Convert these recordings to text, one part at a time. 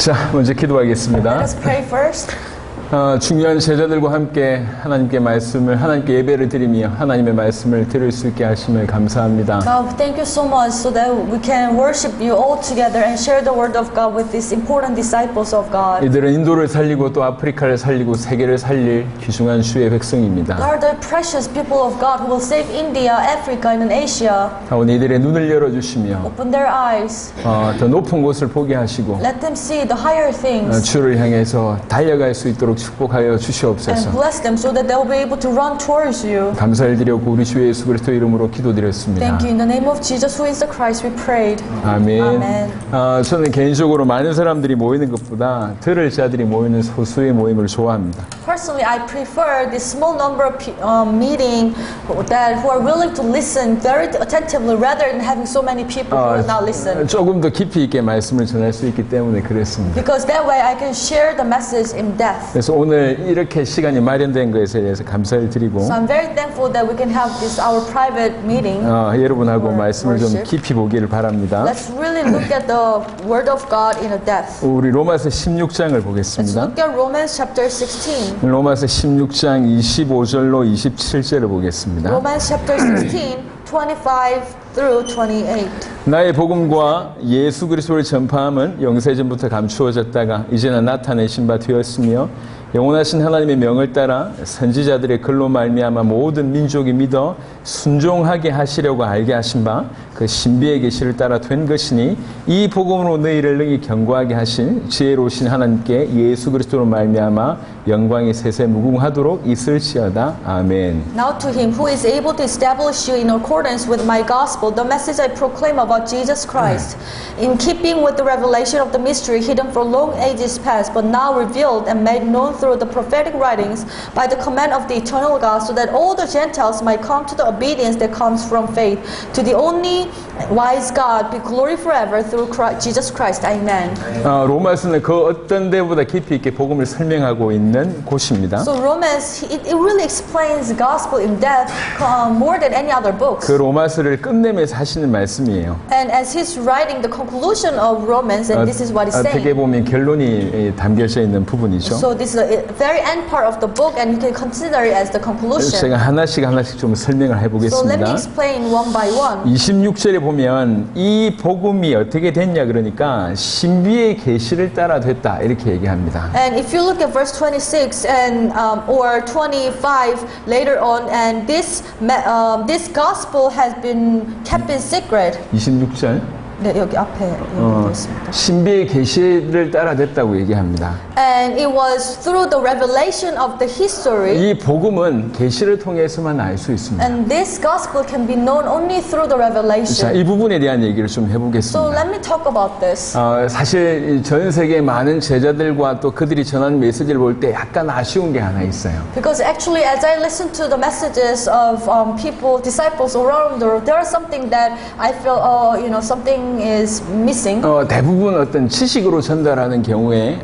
자, 먼저 기도하겠습니다. Let us pray first. 중요한 제자들과 함께 하나님께 예배를 드리며 하나님의 말씀을 들을 수 있게 하심을 감사합니다. God, thank you so much so that we can worship you all together and share the word of God with these important disciples of God. 이들은 인도를 살리고 또 아프리카를 살리고 세계를 살릴 귀중한 주의 백성입니다. They are the precious people of God who will save India, Africa, and Asia. 오늘 이들의 눈을 열어주시며 Open their eyes. 더 높은 곳을 보게 하시고 Let them see the higher things. 주를 향해서 달려갈 수 있도록 축복하여 And 주시옵소서. bless them so that they will be able to run towards you. 감사를 드렸고 우리 주 예수 그리스도 이름으로 기도드렸습니다. Thank you. In the name of Jesus, who is the Christ, we prayed. 아멘. 아멘. 저는 개인적으로 많은 사람들이 모이는 것보다 들을 자들이 모이는 소수의 모임을 좋아합니다. Personally, I prefer this small number of meeting that who are willing to listen very attentively rather than having so many people who will not listen. 조금 더 깊이 있게 말씀을 전할 수 있기 때문에 그랬습니다. Because that way I can share the message in depth. 그래서 오늘 이렇게 시간이 마련된 것에 대해서 감사를 드리고 So I'm very thankful that we can have this our private meeting. 여러분하고 for 말씀을 좀 worship. 깊이 보기를 바랍니다. Let's really look at the Word of God in a depth. 우리 로마서 16장을 Let's 보겠습니다. look at Romans chapter 16. 로마서 16장 25절로 27절을 보겠습니다. Romans chapter 16, 25 through 28. 나의 복음과 예수 그리스도를 전파함은 영세전부터 감추어졌다가 이제는 나타내신 바 되었으며 영원하신 하나님의 명을 따라 선지자들의 글로 말미암아 모든 민족이 믿어 순종하게 하시려고 알게 하신 바 그 신비의 계시를 따라 된 것이니 이 복음으로 너희를 능히 견고하게 하신 지혜로우신 하나님께 예수 그리스도로 말미암아 영광이 세세 무궁하도록 있을지어다. 아멘. Now to him who is able to establish you in accordance with my gospel, the message I proclaim about Jesus Christ, in keeping with the revelation of the mystery hidden for long ages past, but now revealed and made known through the prophetic writings by the command of the eternal God, so that all the Gentiles might come to the obedience that comes from faith. To the only wise God be glory forever through Jesus Christ. Amen. 로마서는 그 어떤 데보다 깊이 있게 복음을 설명하고 있는 곳입니다. So Romans, it really explains the gospel in depth more than any other books. 그 로마서를 끝내면서 하시는 말씀이에요. And as he's writing the conclusion of Romans, and this is what he's 어떻게 saying. 보면 결론이 담겨져 있는 부분이죠. So this is the very end part of the book, and you can consider it as the conclusion. 제가 하나씩 좀 설명을 So let me 해보겠습니다. explain one by one. 26절에 보면 이 복음이 어떻게 됐냐 그러니까 신비의 계시를 따라 됐다 이렇게 얘기합니다. And if you look at verse 26 and or 25 later on, and this gospel has been kept in secret. 26절 네, 여기 앞에 있습니다. 신비의 계시를 따라 됐다고 얘기합니다. And it was through the revelation of the history. 이 복음은 계시를 통해서만 알 수 있습니다. And this gospel can be known only through the 자, revelation. 이 부분에 대한 얘기를 좀 So 해보겠습니다. let me talk about this. 사실 전 세계 많은 제자들과 또 그들이 전하는 메시지를 볼 때 약간 아쉬운 게 하나 있어요. Because actually, as I listen to the messages of people, disciples around the world, there is something that I feel, something is missing. 대부분 어떤 지식으로 전달하는 경우에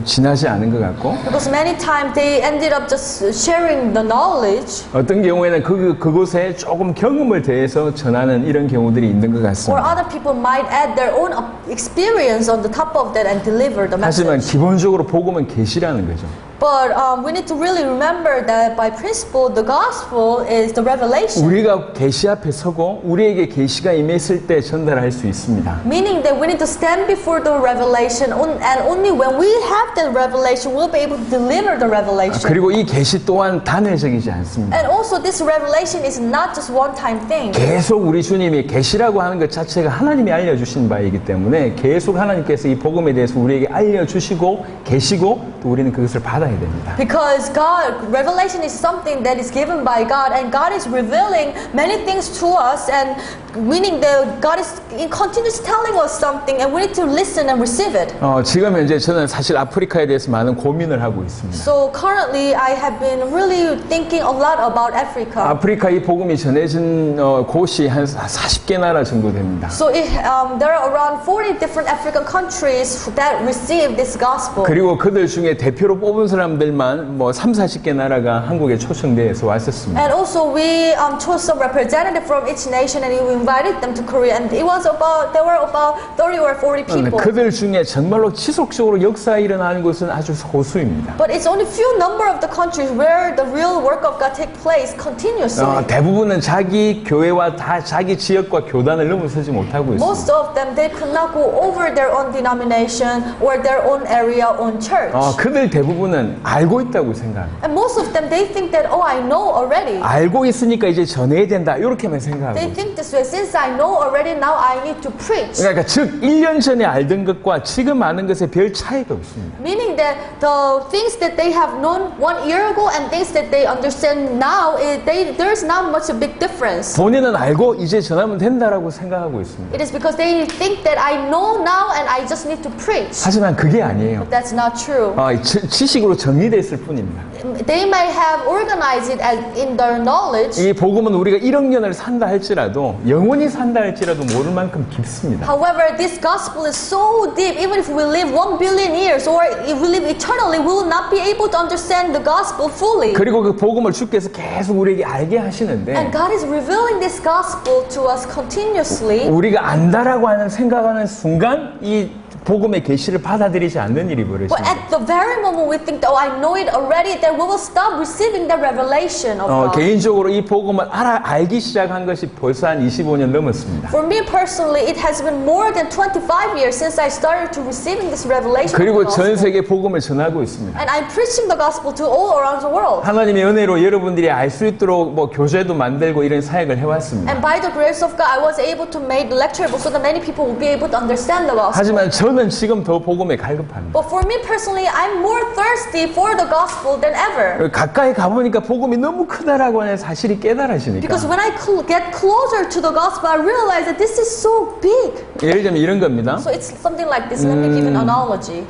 지나지 않은 것 같고 Because many times they ended up just sharing the knowledge, 어떤 경우에는 그곳에 조금 경험을 더해서 전하는 이런 경우들이 있는 것 or 같습니다. other people might add their own experience on the top of that and deliver the 하지만 message. 기본적으로 복음은 계시라는 거죠. But we need to really remember that by principle, the gospel is the revelation. 우리가 계시 앞에 서고 우리에게 계시가 임했을 때 전달할 수 있습니다. Meaning that we need to stand before the revelation, and only when we have that revelation, we'll be able to deliver the revelation. 그리고 이 계시 또한 단회적이지 않습니다. And also, this revelation is not just one-time thing. 계속 우리 주님이 계시라고 하는 것 자체가 하나님이 알려주신 바이기 때문에 계속 하나님께서 이 복음에 대해서 우리에게 알려주시고 계시고 또 우리는 그것을 받아야 됩니다. Because revelation is something that is given by God, and God is revealing many things to us, and meaning that God is continuously telling us something, and we need to listen and receive it. 지금 현재 저는 사실 아프리카에 대해서 많은 고민을 하고 있습니다. So currently, I have been really thinking a lot about Africa. 아프리카 이 복음이 전해진 곳이 한 40개 나라 정도 됩니다. So there are around 40 different African countries that receive this gospel. 그리고 그들 중에 대표로 뽑은 사람들만 뭐 30-40개 나라가 한국에 초청돼서 왔었습니다. And also we chose some representative from each nation, and we invited them to Korea, and it was about there were about 30 or 40 people. 그들 중에 정말로 지속적으로 역사 일어나는 곳은 아주 소수입니다. But it's only few number of the countries where the real work of God take place continuously. 대부분은 자기 교회와 다 자기 지역과 교단을 넘어서지 못하고 있습니다. Most of them they could not go over their own denomination or their own area, own church. 그들 대부분은 알고 있다고 생각합니다. And most of them they think that I know already. 알고 있으니까 이제 전해야 된다 이렇게만 생각하고 They 있습니다. think this way. Since I know already, now I need to preach. 그러니까 즉 1년 전에 알던 것과 지금 아는 것에 별 차이가 없습니다. Meaning that the things that they have known 1 year ago and things that they understand now, there's not much a big difference. 본인은 알고 이제 전하면 된다라고 생각하고 있습니다. It is because they think that I know now and I just need to preach. 하지만 그게 아니에요. But that's not true. 지식으로 정리됐을 뿐입니다. They might have organized it as in their knowledge. 이 복음은 우리가 1억 년을 산다 할지라도 영원히 산다 할지라도 모를 만큼 깊습니다. However, this gospel is so deep. Even if we live 1 billion years or if we live eternally, we will not be able to understand the gospel fully. 그리고 그 복음을 주께서 계속 우리에게 알게 하시는데 And God is revealing this gospel to us continuously. 우리가 안다라고 하는 생각하는 순간 이 복음의 계시를 받아들이지 않는 일이 But 벌어집니다. at the very moment we think, oh, I know it already, then we will stop receiving the revelation of God. 개인적으로 이 복음을 알기 시작한 것이 벌써 한 25년 넘었습니다. For me personally, it has been more than 25 years since I started to receiving this revelation 그리고 of the 전 gospel. 세계 복음을 전하고 있습니다. And I'm preaching the gospel to all around the world. 하나님의 은혜로 여러분들이 알 수 있도록 교재도 만들고 이런 사역을 해왔습니다. And by the grace of God, I was able to make the lecture book so that many people will be able to understand the gospel. 하지만 저는 지금 더 복음에 갈급합니다. But for me personally, I'm more thirsty for the gospel than ever. 가까이 가보니까 복음이 너무 크다라고 하는 사실이 깨달아지니까. Because when I get closer to the gospel, I realize that this is so big. 예를 들면 이런 겁니다. So it's something like this. Let me give an analogy.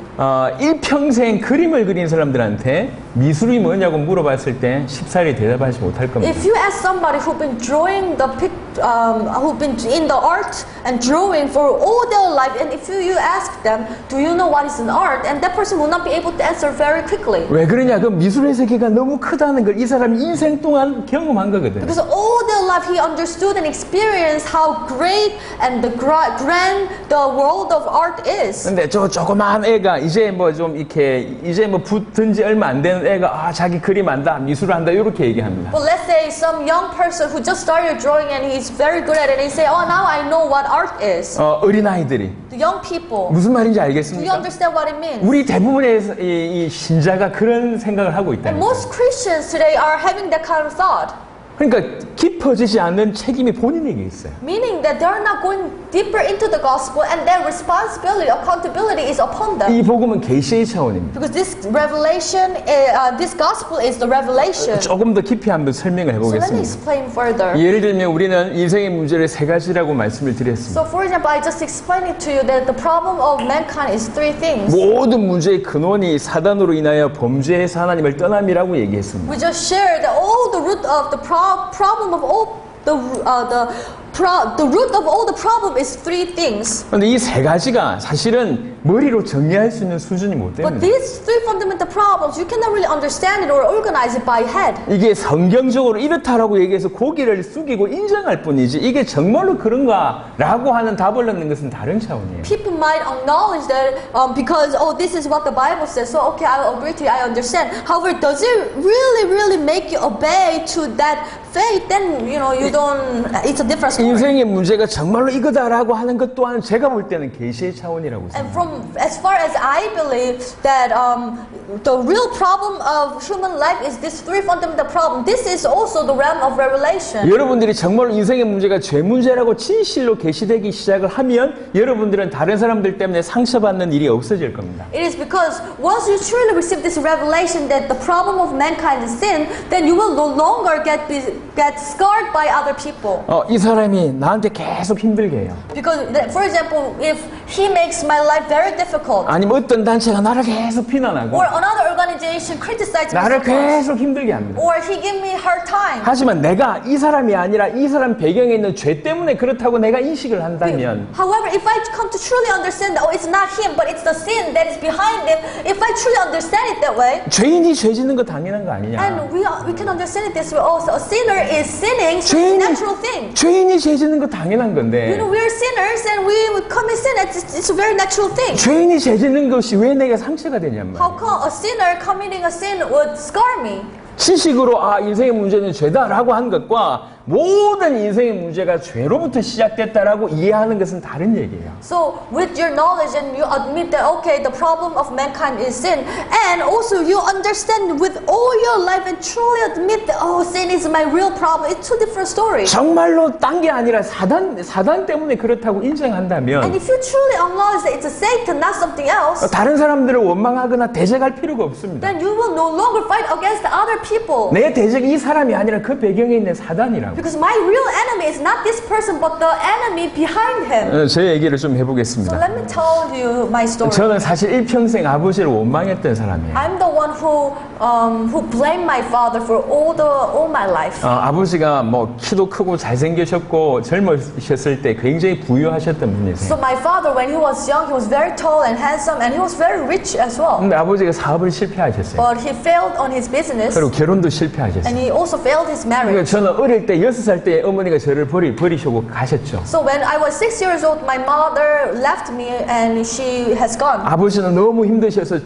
일평생 그림을 그린 사람들한테 미술이 뭐냐고 물어봤을 때 쉽사리 대답하지 못할 겁니다. If you ask somebody who've been drawing who've been in the art and drawing for all their life, and if you ask them, do you know what is an art? And that person will not be able to answer very quickly. 왜 그러냐? 그 미술의 세계가 너무 크다는 걸 이 사람이 인생 동안 경험한 거거든요. Because all their life he understood and experienced how great and the grand the world of art is. 근데 저 조그마한 애가 이제 좀 이렇게 이제 붙은 지 얼마 안 되는 애가 자기 그림 안다, 미술을 한다 이렇게 얘기합니다. But let's say some young person who just started drawing and he's very good at it, and he say, oh, now I know what art is. 어린아이들이 The young people. 무슨 말인지 Do you 알겠습니까? understand what it means? 우리 대부분의 이 신자가 그런 생각을 하고 있다. And most Christians today are having that kind of thought. 그러니까 깊어지지 않는 책임이 본인에게 있어요. Meaning that they're not going deeper into the gospel and their responsibility, accountability is upon them. 이 복음은 계시의 차원입니다. Because this revelation, this gospel is the revelation. 조금 더 깊이 한번 설명을 So let me 해보겠습니다. explain further. 예를 들면 우리는 인생의 문제를 세 가지라고 말씀을 드렸습니다. So for example, I just explained it to you that the problem of mankind is three things. 모든 문제의 근원이 사단으로 인하여 범죄해서 하나님을 떠남이라고 얘기했습니다. We just shared that all the root of the problem of all the root of all the problem is three things. 그런데 이 세 가지가 사실은 머리로 정리할 수 있는 수준이 못 But 됩니다. these three fundamental problems, you cannot really understand it or organize it by head. 이게 성경적으로 이렇다라고 얘기해서 고개를 숙이고 인정할 뿐이지 이게 정말로 그런가라고 하는 답을 얻는 것은 다른 차원이에요. People might acknowledge that because, oh, this is what the Bible says, so okay, I agree to you, I understand. However, does it really make you obey to that faith? Then, you don't, it's a different story. 인생의 문제가 정말로 이거다라고 하는 것 또한 제가 볼 때는 계시의 차원이라고 And 생각합니다. as far as I believe that the real problem of human life is this three fundamental problem. This is also the realm of revelation. 여러분들이 정말로 인생의 문제가 죄 문제라고 진실로 계시되기 시작을 하면 여러분들은 다른 사람들 때문에 상처받는 일이 없어질 겁니다. It is because once you truly receive this revelation that the problem of mankind is sin, then you will no longer get scarred by other people. 이 사람이 나한테 계속 힘들게 해요. Because, for example, if he makes my life very difficult, 아니면 어떤 단체가 나를 계속 비난하고 or another organization criticized me so 나를 much. 계속 힘들게 합니다. Or he gave me hard time. 하지만 내가 이 사람이 아니라 이 사람 배경에 있는 죄 때문에 그렇다고 내가 인식을 한다면 However, if I come to truly understand that, oh, it's not him, but it's the sin that is behind him, if I truly understand it that way, 죄인이 죄 짓는 거 당연한 거 아니냐. and we can understand it this way also, a sinner is sinning, so it's a 죄인이, natural thing. 죄인이 죄 짓는 거 당연한 건데 We're sinners and we commit sin, it's a very natural thing. 죄인이 죄 짓는 것이 왜 내가 상처가 되냔 How 말이야. come a sinner committing a sin would scar me? 지식으로 인생의 문제는 죄다라고 한 것과 모든 인생의 문제가 죄로부터 시작됐다라고 이해하는 것은 다른 얘기예요. So with your knowledge and you admit that okay, the problem of mankind is sin, and also you understand with all your life and truly admit that oh, sin is my real problem. It's two different stories. 정말로 딴 게 아니라 사단 때문에 그렇다고 And 인정한다면 if you truly acknowledge that it's a Satan, not something else, 다른 사람들을 원망하거나 대적할 필요가 없습니다. then you will no longer fight against the other people. 내 대적이 이 사람이 아니라 그 배경에 있는 사단이라고. Because my real enemy is not this person, but the enemy behind him. 제 얘기를 좀 So 해보겠습니다. let me tell you my story. 저는 사실 일평생 아버지를 원망했던 사람이에요. I'm the one who blamed my father for all my life. 아버지가 뭐 키도 크고 잘생기셨고 젊으셨을 때 굉장히 부유하셨던 분이세요. So my father, when he was young, he was very tall and handsome, and he was very rich as well. 근데 아버지가 사업을 실패하셨어요. But he failed on his business, 그리고 결혼도 and 실패하셨어요. he also failed his 그러니까 marriage. 저는 어릴 때 6살 때 어머니가 저를 버리시고 가셨죠. So when I was 6 years old, my mother left me, and she has gone. 아버지는 너무 힘드셔서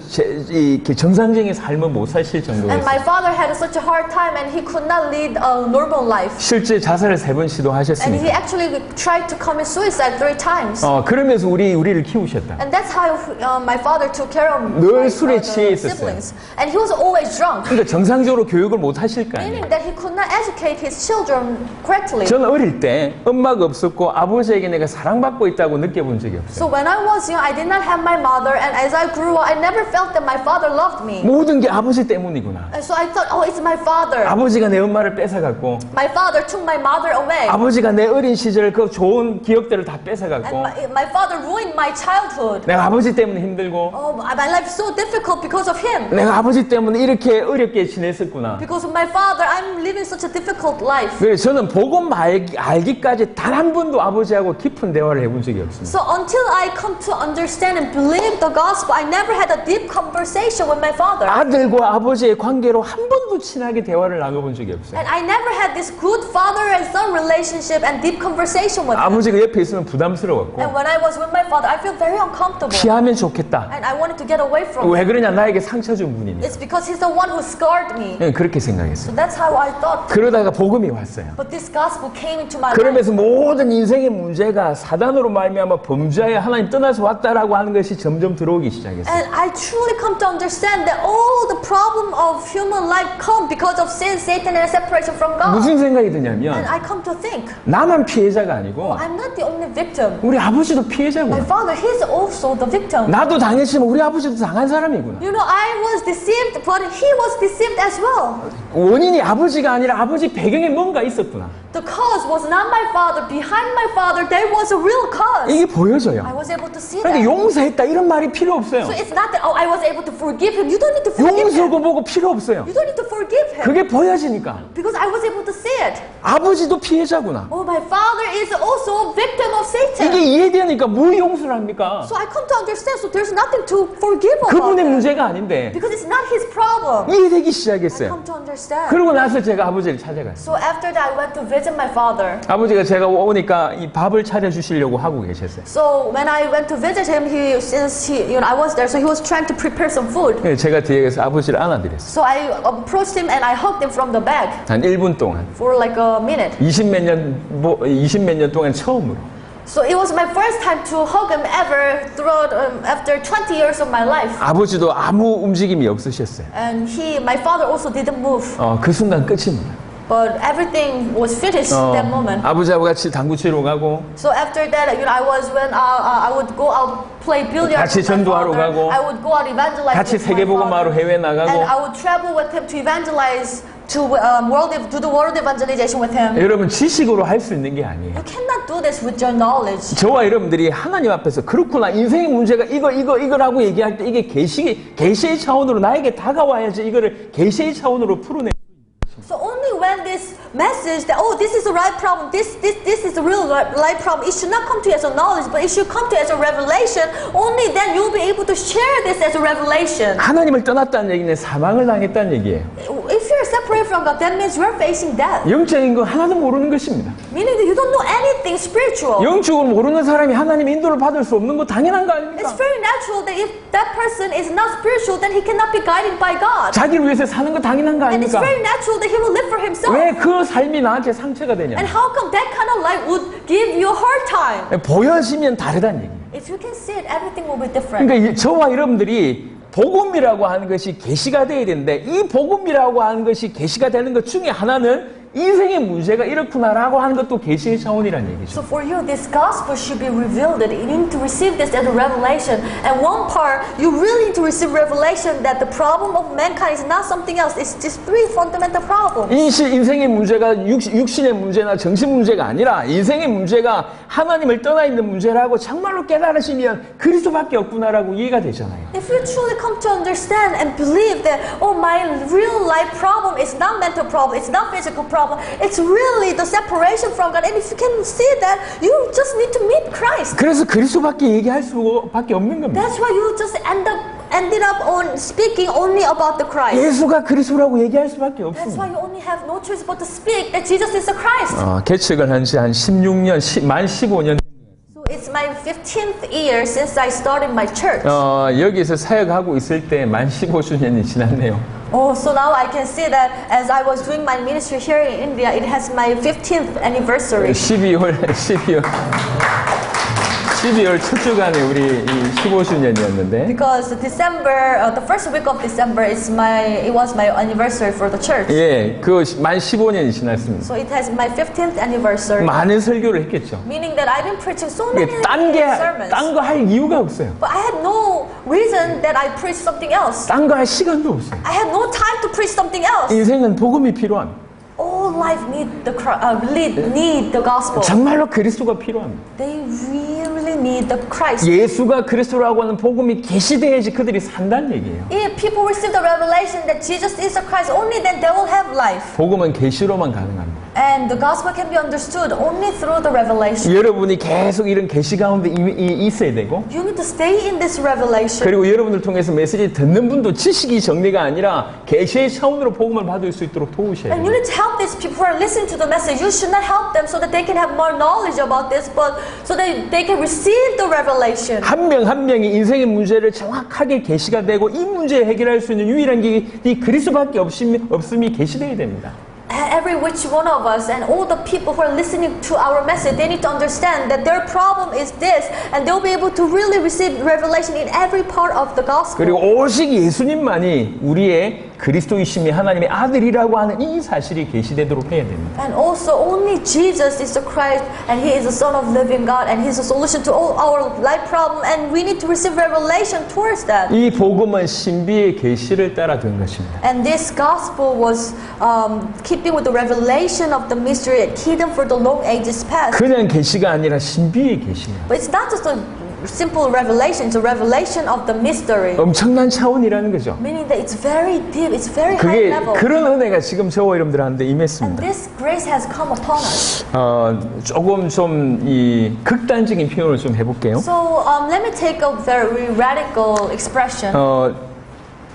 이렇게 정상적인 삶을 못 사실 And 정도였어요. my father had such a hard time, and he could not lead a normal life. 실제 자살을 3번 And he 시도하셨습니다. actually tried to commit suicide 3 times. 그러면서 우리를 키우셨다. And that's how my father took care of 늘 my 술에 취해 있었어요. siblings. And he was always drunk, 그러니까 정상적으로 교육을 못 하실 거 아니에요. meaning that he could not educate his children correctly. 저는 어릴 때 엄마가 없었고 아버지에게 내가 사랑받고 있다고 느껴본 적이 없어요. So when I was young, I did not have my mother, and as I grew up, I never felt that my father loved me. 모든 게 아버지 때문이구나. And so I thought, oh, it's my father. 아버지가 내 엄마를 뺏어갔고 My father took my mother away. 아버지가 내 어린 시절 그 좋은 기억들을 다 And 뺏어갔고 my father ruined my childhood. 내가 아버지 때문에 힘들고 Oh, my life is so difficult because of him. 내가 아버지 때문에 이렇게 어렵게 지냈었구나. Because of my father, I'm living such a difficult life. 그래서 저는 복음 알기까지 단 한 번도 아버지하고 깊은 대화를 해본 적이 없습니다. So until I come to understand and believe the gospel, I never had a deep conversation with my father. 아들과 아버지의 관계로 한 번도 친하게 대화를 나눠본 적이 없어요. And I never had this good father and son relationship and deep conversation with him. 아버지가 옆에 있으면 부담스러웠고 And when I was with my father, I feel very uncomfortable. 피하면 좋겠다. And I wanted to get away from him. 왜 그러냐? 나에게 상처 준 분이니. It's because he's the one who scarred me. 그렇게 생각했어요. So that's how I thought. 그러다가 복음이 왔어요. But this gospel came into my life. 그러면서 모든 인생의 문제가 사단으로 말미암아 범죄하여 하나님 떠나서 왔다라고 하는 것이 점점 들어오기 시작했어요. And I truly come to understand that all the problem of human life come because of sin, Satan, and separation from God. 무슨 생각이 And 드냐면 I come to think, 나만 피해자가 아니고 I'm not the only victim. 우리 아버지도 My 피해자구나. father, he's also the victim. 나도 당했지만 우리 아버지도 당한 사람이구나. You know, I was deceived, but he was deceived as well. 원인이 아버지가 아니라 아버지 배경에 뭔가 있었구나. The cause was not my father. Behind my father, there was a real cause. 이게 I 보여져요. was able to see 그러니까 that. 용서했다 이런 말이 필요 없어요. So it's not that, oh, I was able to forgive him. You don't need to forgive him. 용서고 보고 필요 없어요. You don't need to forgive him. 그게 보여지니까 Because I was able to see it. 아버지도 피해자구나. Oh, my father is also a victim of Satan. 이게 이해되니까 뭘 용서를 합니까? So I come to understand, so there's nothing to forgive about 그분의 it. 문제가 아닌데 Because it's not his problem. 이해되기 I 시작했어요. come to understand. 그러고 나서 제가 아버지를 찾아갔어요. So after that, I went to visit my father. 아버지가 제가 오니까 이 밥을 차려주시려고 하고 계셨어요. So when I went to visit him, I was there, so he was trying to prepare some food. 제가 뒤에 가서 아버지를 안아드렸어요. So I approached him and I hugged him from the back 한 1분 동안 for like a minute. 20 몇 년 동안 처음으로. So it was my first time to hug him ever throughout after 20 years of my life. 아버지도 아무 움직임이 없으셨어요. And my father also didn't move. 그 순간 끝입니다. But everything was finished at that moment. 아버지하고 같이 당구 치러 가고 So after that, I was when I would go out play billiards 같이 with my 전도하러 father. 가고 I would go out evangelize 같이 with my 세계복음화로 father. 해외 나가고 And I would travel with him to evangelize to do the world evangelization with him. 여러분 지식으로 할 수 있는 게 아니에요. You cannot do this with your knowledge. 저와 여러분들이 하나님 앞에서 그렇구나 인생의 문제가 이거라고 얘기할 때 이게 계시의 차원으로 나에게 다가와야지 이거를 계시의 차원으로 풀어내. So only when this message that this is the right problem, this is the real right problem, it should not come to you as a knowledge, but it should come to you as a revelation. Only then you'll be able to share this as a revelation. 하나님을 떠났다는 얘기는 사망을 당했다는 얘기예요. If you're separated from God, that means you're facing death. 영적인 거 하나도 모르는 것입니다. Meaning that you don't know anything spiritual. 영적으로 모르는 사람이 하나님의 인도를 받을 수 없는 거 당연한 거 It's 아닙니까? very natural that if that person is not spiritual, then he cannot be guided by God. 자기를 위해서 사는 거 당연한 거 And it's 아닙니까? very natural that he will live for himself. 왜 그 삶이 나한테 상처가 되냐? And how come that kind of life would give you a hard time? 보여지면 다르다는 얘기예요. If you can see it, everything will be different. 그러니까 저와 여러분들이 복음이라고 하는 것이 계시가 돼야 되는데 이 복음이라고 하는 것이 계시가 되는 것 중에 하나는 인생의 문제가 이렇구나라고 하는 것도 계시의 차원이라는 얘기죠. So for you, this gospel should be revealed. You need to receive this as a revelation. And one part, you really need to receive revelation that the problem of mankind is not something else. It's just three fundamental problems. 인생의 문제가 육신의 문제나 정신 문제가 아니라 인생의 문제가 하나님을 떠나 있는 문제라고 정말로 깨달으시면 그리스도밖에 없구나라고 이해가 되잖아요. If you truly come to understand and believe that, my real life problem is not mental problem, it's not physical problem, it's really the separation from God. And if you can see that, you just need to meet Christ. 그래서 그리스도밖에 얘기할 수밖에 없는 겁니다. That's why you just ended up on speaking only about the Christ. 예수가 그리스도라고 얘기할 수밖에 That's why 없습니다. you only have no choice but to speak that Jesus is the Christ. 개척을 한 지 한 16년, 만 15년. So it's my 15th year since I started my church. 여기서 사역하고 있을 때 만 15주년이 지났네요. So now I can see that as I was doing my ministry here in India, it has my 15th anniversary. 12월 첫 주간에 우리 15주년이었는데 Because December, the first week of December, it was my anniversary for the church. 예, 그 만 15년이 지났습니다. So it has my 15th anniversary. 많은 설교를 했겠죠. Meaning that I've been preaching so many sermons. 딴 거 할 이유가 없어요. But I had no reason that I preached something else. 딴 거 할 시간도 없어요. I had no time to preach something else. 인생은 복음이 필요합니다. All life need the gospel. 정말로 그리스도가 필요합니다. They really need the Christ. 예수가 그리스도라고 하는 복음이 계시돼야지 그들이 산다는 얘기예요. If people receive the revelation that Jesus is the Christ, only then they will have life. 복음은 계시로만 가능합니다. And the gospel can be understood only through the revelation. 여러분이 계속 이런 계시 가운데 있어야 되고 You need to stay in this revelation. 그리고 여러분을 통해서 메시지 듣는 분도 지식이 정리가 아니라 계시의 차원으로 복음을 받을 수 있도록 도우셔야 And you 돼요. need to help these people who are listening to the message. You should not help them so that they can have more knowledge about this, but so that they can receive the revelation. 한 명 한 명이 인생의 문제를 정확하게 계시가 되고 이 문제 해결할 수 있는 유일한 게 이 그리스도밖에 없음이 계시되어야 됩니다. Every which one of us and all the people who are listening to our message, they need to understand that their problem is this, and they'll be able to really receive revelation in every part of the gospel. 그리고 오직 예수님만이 우리의 그리스도이심이 하나님의 아들이라고 하는 이 사실이 계시되도록 해야 됩니다. And also only Jesus is the Christ, and He is the Son of living God, and He is the solution to all our life problem, and we need to receive revelation towards that. 이 복음은 신비의 계시를 따라 된 것입니다. And this gospel was keeping with the revelation of the mystery hidden for the long ages past. 그냥 계시가 아니라 신비의 계시예요. But it's not just a simple revelation, it's a revelation of the mystery. 엄청난 차원이라는 거죠. Meaning that it's very deep, it's very high 그게 level. 그런 은혜가 지금 저와 여러분들한테 And 임했습니다. this grace has come upon us. 조금 좀 이 극단적인 표현을 좀 해볼게요. So let me take a very radical expression.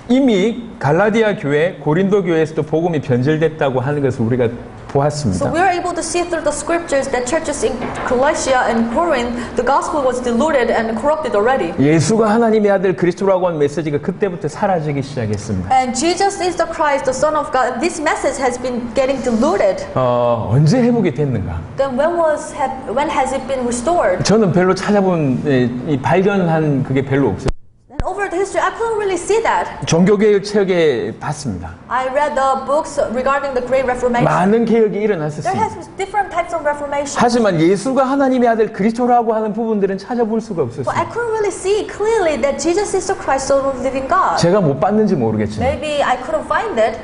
이미 갈라디아 교회, 고린도 교회에서도 복음이 변절됐다고 하는 것을 우리가 So 보았습니다. we are able to see through the scriptures that churches in Galatia and Corinth, the gospel was diluted and corrupted already. 예수가 하나님의 아들 그리스도라고 하는 메시지가 그때부터 사라지기 시작했습니다. And Jesus is the Christ, the Son of God. This message has been getting diluted. 언제 회복이 됐는가? Then when has it been restored? 저는 별로 찾아본 이 발견한 그게 별로 없어요. And over the history, I couldn't really see that. 종교개혁 책에 봤습니다. I read the books regarding the Great Reformation. 많은 개혁이 There 일어났었습니다. has been different types of reformation. 하지만 예수가 하나님의 아들 그리스도라고 하는 부분들은 찾아볼 수가 But 없었어요. I couldn't really see clearly that Jesus is the Christ, Son of the living God. 제가 못 봤는지 모르겠지만 Maybe I couldn't find it.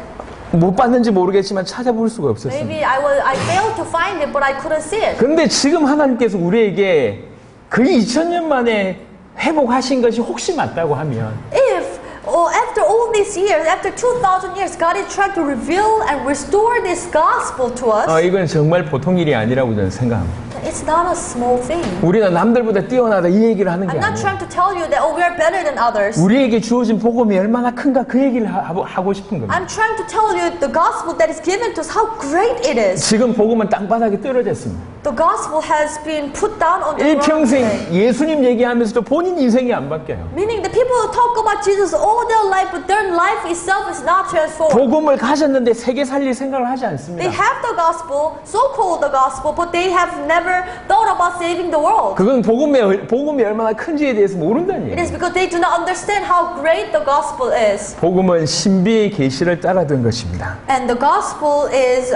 못 봤는지 모르겠지만 찾아볼 수가 없었어요. Maybe I failed to find it, but I couldn't see it. 그런데 지금 하나님께서 우리에게 거의 2000년 만에 회복하신 것이 혹시 맞다고 하면 If after all these years, after 2,000 years, God is trying to reveal and restore this gospel to us, 이건 정말 보통 일이 아니라고 저는 생각합니다. it's not a small thing. 우리는 남들보다 뛰어나다 이 얘기를 하는 게 I'm not 아니에요. trying to tell you that, we are better than others. 우리에게 주어진 복음이 얼마나 큰가 그 얘기를 하고 싶은 겁니다. I'm trying to tell you the gospel that is given to us, how great it is. 지금 복음은 땅바닥에 떨어졌습니다. The gospel has been put down on the ground 일평생 today. 예수님 얘기하면서도 본인 인생이 안 바뀌어요. Meaning the people who talk about Jesus all their life, but their life itself is not transformed. 복음을 가졌는데 세계 살릴 생각을 하지 않습니다. They have the gospel, so-called the gospel, but they have never thought about saving the world. 그건 복음이 얼마나 큰지에 대해서 모른다는 It 얘기예요. is because they do not understand how great the gospel is. 복음은 신비의 계시를 따라든 것입니다. And the gospel is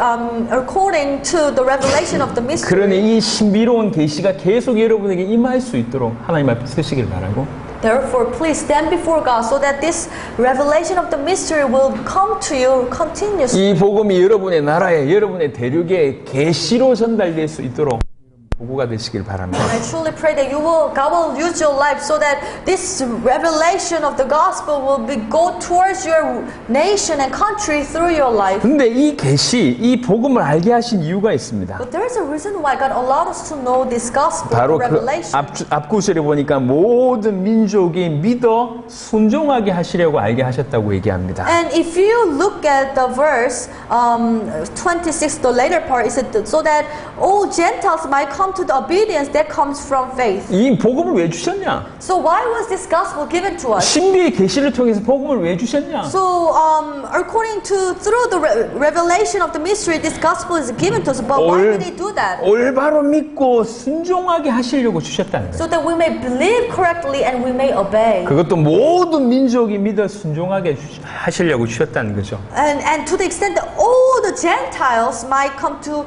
according to the revelation of the mystery. 그러니 이 신비로운 계시가 계속 여러분에게 임할 수 있도록 하나님 앞에 서시길 바라고 Therefore, please stand before God so that this revelation of the mystery will come to you continuously. 이 복음이 여러분의 나라에 여러분의 대륙에 계시로 전달될 수 있도록 보고가 되시길 바랍니다. I truly pray that God will use your life so that this revelation of the gospel will go towards your nation and country through your life. 근데 이 계시, 이 복음을 알게 하신 이유가 있습니다. But there is a reason why God allowed us to know this gospel, 바로 the 그 revelation. 앞구절에 보니까 모든 민족이 믿어 순종하게 하시려고 알게 하셨다고 얘기합니다. And if you look at the verse 26, the later part, it said so that all Gentiles might come to the obedience that comes from faith. 이 복음을 왜 주셨냐? So why was this gospel given to us? 신비의 계시를 통해서 복음을 왜 주셨냐? So according to through the revelation of the mystery, this gospel is given to us. But why did He do that? 올바로 믿고 순종하게 하시려고 주셨다는 거예요. So that we may believe correctly and we may obey. 그것도 모든 민족이 믿어 순종하게 하시려고 주셨다는 거죠. And to the extent that all the Gentiles might come to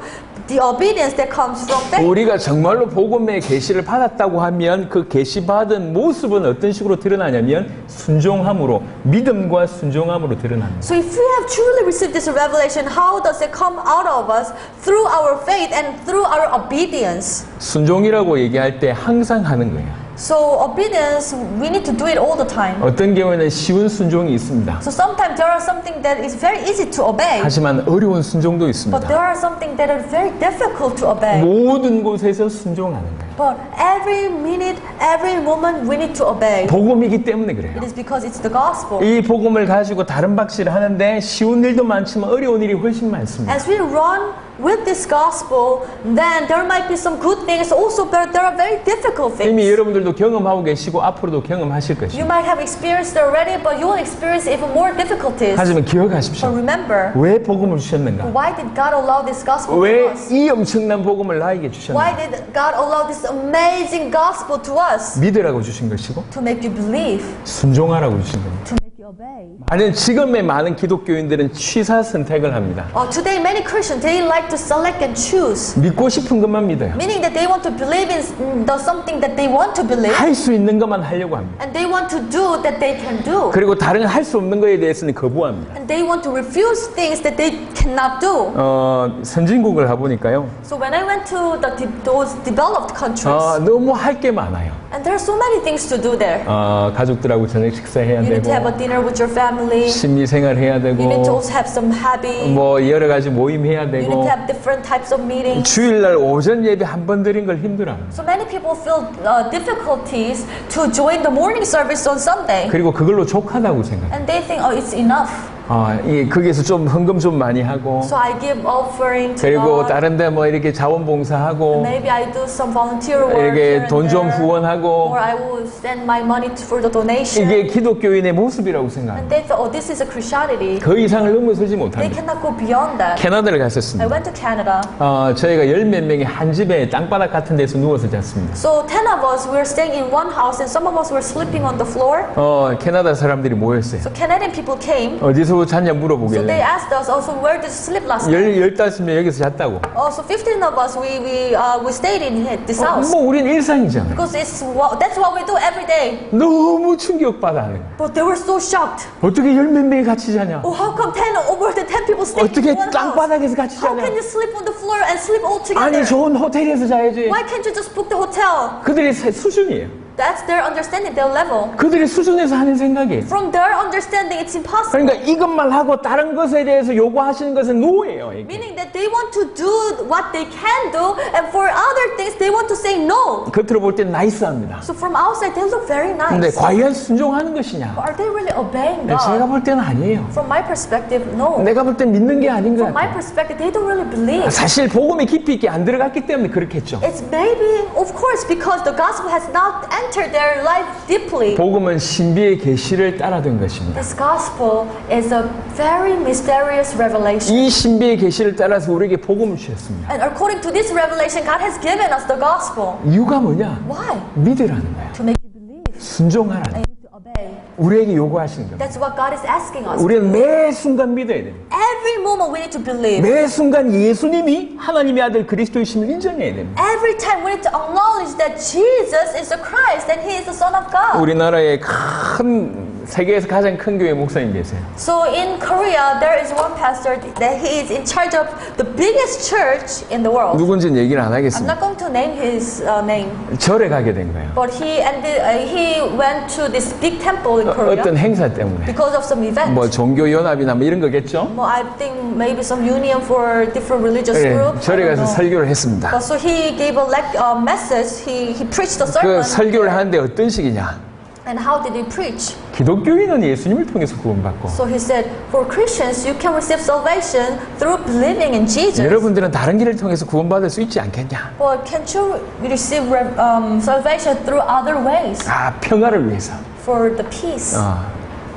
the obedience that comes from faith. 우리가 정말로 복음의 계시를 받았다고 하면 그 계시 받은 모습은 어떤 식으로 드러나냐면 순종함으로 믿음과 순종함으로 드러납니다. So if we have truly received this revelation, how does it come out of us? Through our faith and through our obedience. 순종이라고 얘기할 때 항상 하는 거예요. So obedience, we need to do it all the time. 어떤 경우에는 쉬운 순종이 있습니다. So sometimes there are something that is very easy to obey, 하지만 어려운 순종도 but 있습니다. there are something that are very difficult to obey. 모든 곳에서 순종하는 거예요. But every minute, every moment, we need to obey. 복음이기 때문에 그래요. It is because it's the gospel. 이 복음을 가지고 다른 박씨를 하는데 쉬운 일도 많지만 어려운 일이 훨씬 많습니다. As we run with this gospel, then there might be some good things also, but there are very difficult 이미 things. 여러분들도 경험하고 계시고 앞으로도 경험하실 You 것입니다. might have experienced it already, but you will experience even more difficulties. 하지만 But 기억하십시오. remember, 왜 복음을 주셨는가? why did God allow this gospel to 왜 us? 이 엄청난 복음을 나에게 Why 주셨는가? did God allow this amazing gospel to us? 믿으라고 주신 것이고 To make you believe, 순종하라고 주신 겁니다. to make you obey. 지금의 많은 기독교인들은 취사 선택을 합니다. Today, many Christians, they like to select and choose, 믿고 싶은 것만 믿어요. meaning that they want to believe in the something that they want to believe, 할 수 있는 것만 하려고 합니다. and they want to do that they can do. 그리고 다른 할 수 없는 것에 대해서는 거부합니다. And they want to refuse things that they cannot do. 선진국을 가보니까요. So when I went to those developed countries, 너무 할 게 많아요. and there are so many things to do there. 가족들하고 저녁 식사해야 You need to have 되고 a dinner with your family. 심리생활 해야 You need to 되고 also have some hobby. 뭐 여러 가지 모임 해야 You need 되고 to have different types of meetings. 주일날 오전 예배 한 번 드린 걸 힘들어합니다. So many people feel difficulties to join the morning service on Sunday. 그리고 그걸로 족하다고 생각해요. And they think, it's enough. 거기에서 좀 헌금 좀 많이 하고 So I give offering to 그리고 God. 다른 데 뭐 이렇게 자원봉사하고 Maybe I do some volunteer work here 이렇게 and 돈 좀 there. 후원하고 Or I will send my money for the donation. 이게 기독교인의 모습이라고 And 생각합니다. they thought, oh, this is a Christianity. 그 이상을 넘어서지 They 못합니다. cannot go beyond that. 캐나다를 I 갔었습니다. went to Canada. 저희가 열 몇 명이 한 집에 땅바닥 같은 데서 누워서 잤습니다. So 10 of us were staying in one house and some of us were sleeping on the floor. 캐나다 사람들이 모였어요. So Canadian people came. 어디서 잤냐 So they 물어보길래 asked us, oh, so where did you sleep last night? 15명 여기서 잤다고. Oh, so 15 of us, we stayed in this house. 뭐 우린 일상이잖아요. Because that's what we do every day. 너무 충격받아하는 거예요. But they were so shocked. 어떻게 열 몇 명이 같이 자냐? Oh, how come more than 10 people stay 어떻게 in one house? 땅바닥에서 같이 How 자냐? can you sleep on the floor and sleep all together? 아니 좋은 호텔에서 자야지. Why can't you just book the hotel? 그들의 수준이에요. That's their understanding, their level. 그들의 수준에서 하는 생각이에요. From their understanding, it's impossible. 그러니까 이것만 하고 다른 것에 대해서 요구하시는 것은 노예요. 이게. Meaning that they want to do what they can do, and for other things, they want to say no. 겉으로 볼 땐 나이스합니다. So from outside, they look very 근데 nice. 과연 순종하는 것이냐? Are they really obeying 제가 God? 볼 때는 아니에요. From my perspective, no. 내가 볼 땐 믿는 게 아닌 것 From my 같아요. perspective, they don't really believe. 사실 복음이 깊이 있게 안 들어갔기 때문에 그렇겠죠. It's maybe, of course, because the gospel has not entered their life deeply. 복음은 신비의 계시를 따라된 것입니다. This gospel is a very mysterious revelation. 이 신비의 계시를 따라서 우리에게 복음을 주셨습니다. And according to this revelation, God has given us the gospel. 이유가 뭐냐? Why? 믿으라는 거야. To make you believe 순종하라는 거야. and to obey. 우리에게 요구하시는 겁니다. That's what God is asking us. 우리는 매 순간 믿어야 됩니다. Every moment we need to believe. 매 순간 예수님이 하나님의 아들 그리스도이심을 인정해야 됩니다. Every time we need to acknowledge that Jesus is the Christ and He is the Son of God. 우리나라의 세계에서 가장 큰 교회 목사님 계세요. So in Korea, there is one pastor that he is in charge of the biggest church in the world. 누군지는 얘기를 안 I'm 하겠습니다. not going to name his name, 절에 가게 된 거예요. but he went to this big temple in Korea 어떤 행사 때문에. because of some event. 뭐 종교 연합이나 뭐 이런 거겠죠. Well, I think maybe some union for different religious 네, groups. 절에 가서 설교를 했습니다. But so he gave a message. He preached a 그 sermon. 설교를 하는데 어떤 식이냐? And how did he preach? 기독교인은 예수님을 통해서 구원받고 So he said, for Christians, you can receive salvation through believing in Jesus. 여러분들은 다른 길을 통해서 구원받을 수 있지 않겠냐? But can't you receive salvation through other ways 평화를 위해서. for the peace?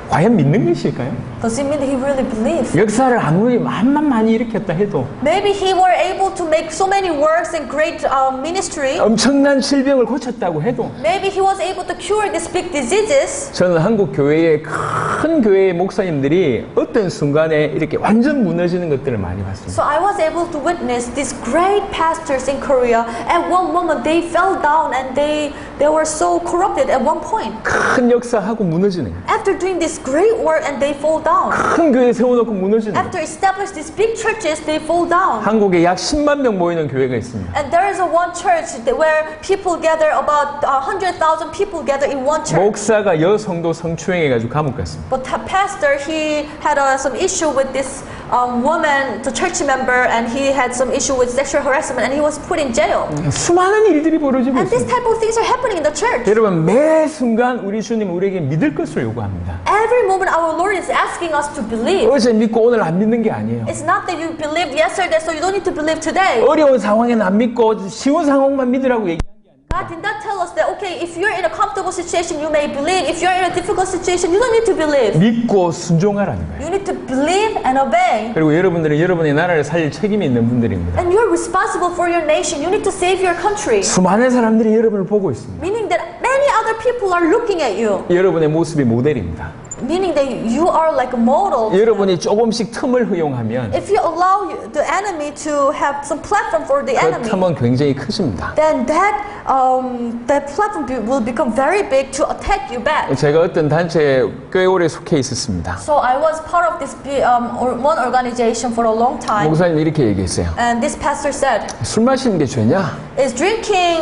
과연 믿는 것일까요? Does it mean that he really believes? 역사를 아무리 만만 많이 일으켰다 해도 Maybe he were able to make so many works and great ministry. 엄청난 질병을 고쳤다고 해도 Maybe he was able to cure these big diseases. 저는 한국 교회의 큰 교회의 목사님들이 어떤 순간에 이렇게 완전 무너지는 것들을 많이 봤습니다. So I was able to witness these great pastors in Korea. At one moment, they fell down and they were so corrupted at one point. 큰 역사하고 무너지는 거예요. After doing this great work and they fall down. 큰 교회 세워놓고 무너지는 거예요. After establishing these big churches, they fall down. 한국에 약 10만 명 모이는 교회가 있습니다. And there is one church where people gather, about 100,000 people gather in one church. 목사가 여성도 성추행해가지고 감옥 갔습니다. But the pastor, he had some issue with this woman, the church member, and he had some issue with sexual harassment, and he was put in jail. 수많은 일들이 벌어지고 And this 있습니다. type of things are happening in the church. 여러분 매 순간 우리 주님 우리에게 믿을 것을 요구합니다. Every moment our Lord is asking us to believe. 어제 믿고 오늘 안 믿는 게 아니에요. It's not that you believed yesterday, so you don't need to believe today. 어려운 상황에는 안 믿고 쉬운 상황만 믿으라고 얘기. God did not tell us that, okay, if you're in a comfortable situation, you may believe. If you're in a difficult situation, you don't need to believe. 믿고 순종하라는 거예요. You need to believe and obey. 그리고 여러분들은 여러분의 나라를 살릴 책임이 있는 분들입니다. And you're responsible for your nation. You need to save your country. 수많은 사람들이 여러분을 보고 있습니다. Meaning that many other people are looking at you. 여러분의 모습이 모델입니다. Meaning that you are like a model. 여러분이 조금씩 틈을 허용하면 If you allow the enemy to have some platform for the 그 enemy, 틈은 굉장히 크십니다. then that platform will become very big to attack you back. 제가 어떤 단체에 꽤 오래 속해 있었습니다. So I was part of this one organization for a long time. 목사님 이렇게 얘기했어요. And this pastor said, 술 마시는 게 죄냐? is drinking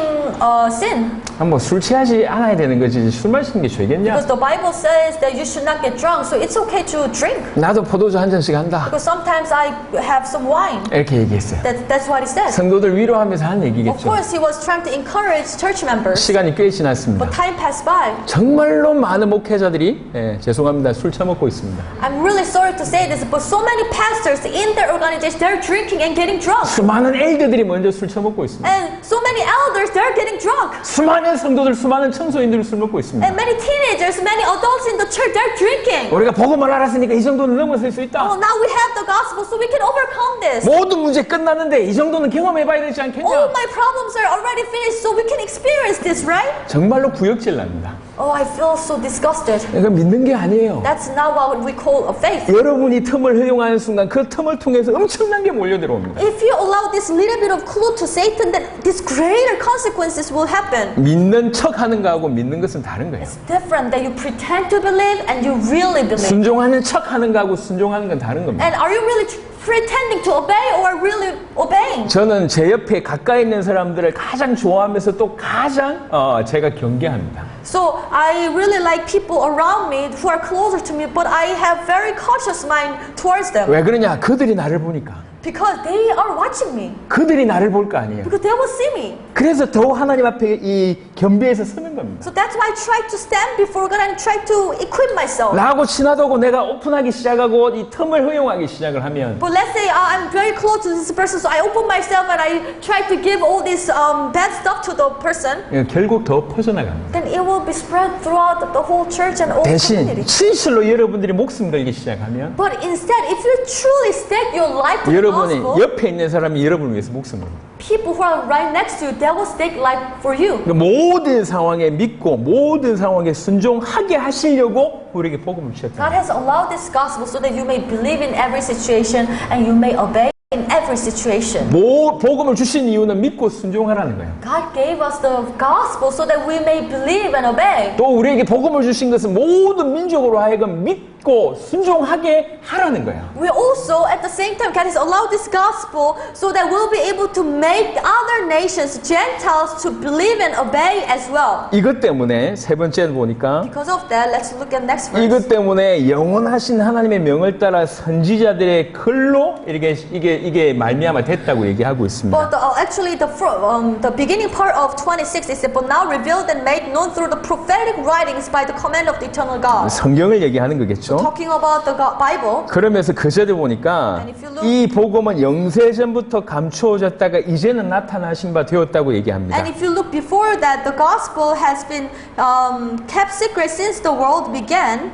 sin? 뭐 술 취하지 않아야 되는 거지 술 마시는 게 죄겠냐? Because the Bible says that you should not get drunk, so it's okay to drink. 나도 포도주 한 잔씩 한다. Because sometimes I have some wine. 이렇게 얘기했어요. That's what he said. 성도들 위로하면서 한 Of 얘기겠죠. course, he was trying to encourage church members. 시간이 꽤 지났습니다. But time passed by. 정말로 많은 목회자들이 죄송합니다. 술 처먹고 있습니다. I'm really sorry to say this, but so many pastors in their organization, they're drinking and getting drunk. 수많은 엘더들이 먼저 술 처먹고 있습니다. And so many elders, they're getting drunk. 수많은 성도들, 수많은 청소년들이 술 먹고 있습니다. And many teenagers, many adults in the church, they're drinking. 우리가 복음을 알았으니까 이 정도는 넘어설 수 있다. Oh, now we have the gospel, so we can overcome this. 모든 문제 끝났는데 이 정도는 경험해봐야 되지 않겠냐? All my problems are already finished, so we can experience this, right? 정말로 구역질 납니다. Oh, I feel so disgusted. 이건 믿는 게 아니에요. That's not what we call a faith. 여러분이 틈을 허용하는 순간 그 틈을 통해서 엄청난 게 몰려들어옵니다. If you allow this little bit of clue to Satan, then these greater consequences will happen. 믿는 척하는 거하고 믿는 것은 다른 거예요. It's different that you pretend to believe and you really believe. 순종하는 척하는 거하고 순종하는 건 다른 겁니다. And are you really pretending to obey or really obeying? 저는 제 옆에 가까이 있는 사람들을 가장 좋아하면서 또 가장 제가 경계합니다. So I really like people around me who are closer to me, but I have very cautious mind towards them. 왜 그러냐? 그들이 나를 보니까. Because they are watching me. 그들이 나를 볼 거 아니에요. Because they will see me. 그래서 더 하나님 앞에 이 겸비해서 서는 겁니다. So that's why I try to stand before God and try to equip myself. 나하고 친하다고 내가 오픈하기 시작하고 이 틈을 허용하기 시작을 하면 But let's say I'm very close to this person, so I open myself and I try to give all this bad stuff to the person. 결국 더 퍼져나갑니다. Then it will be spread throughout the whole church and all 대신 community. 진실로 여러분들이 목숨 걸기 시작하면 But instead, if you truly stake your life to the 여러분이 gospel, 옆에 있는 사람이 여러분을 위해서 목숨을 걸고 people who are right next to you, they will stake life for you. 모든 상황에 믿고 모든 상황에 순종하게 하시려고 우리에게 복음을 God 주셨다. has allowed this gospel so that you may believe in every situation and you may obey in every situation. 복음을 주신 이유는 믿고 순종하라는 거예요. God gave us the gospel so that we may believe and obey. 또 우리에게 복음을 주신 것은 모든 민족으로 하여금 믿고 순종하게 하라는 거예요. We also, at the same time, God has allowed this gospel so that we'll be able to make other nations, Gentiles, to believe and obey as well. 이것 때문에 세 번째는 보니까 Because of that, let's look at next verse. 이것 때문에 영원하신 하나님의 명을 따라 선지자들의 글로 이게 말미암아 됐다고 얘기하고 있습니다. But actually, the beginning part of 26 is but now revealed and made known through the prophetic writings by the command of the eternal God. 성경을 얘기하는 거겠죠. Talking about the Bible. 그러면서 그제들 보니까 And if you look- 이 복음은 영세전부터 감추어졌다가 이제는 나타나신 바 되었다고 얘기합니다. And if you look before that, the gospel has been kept secret since the world began.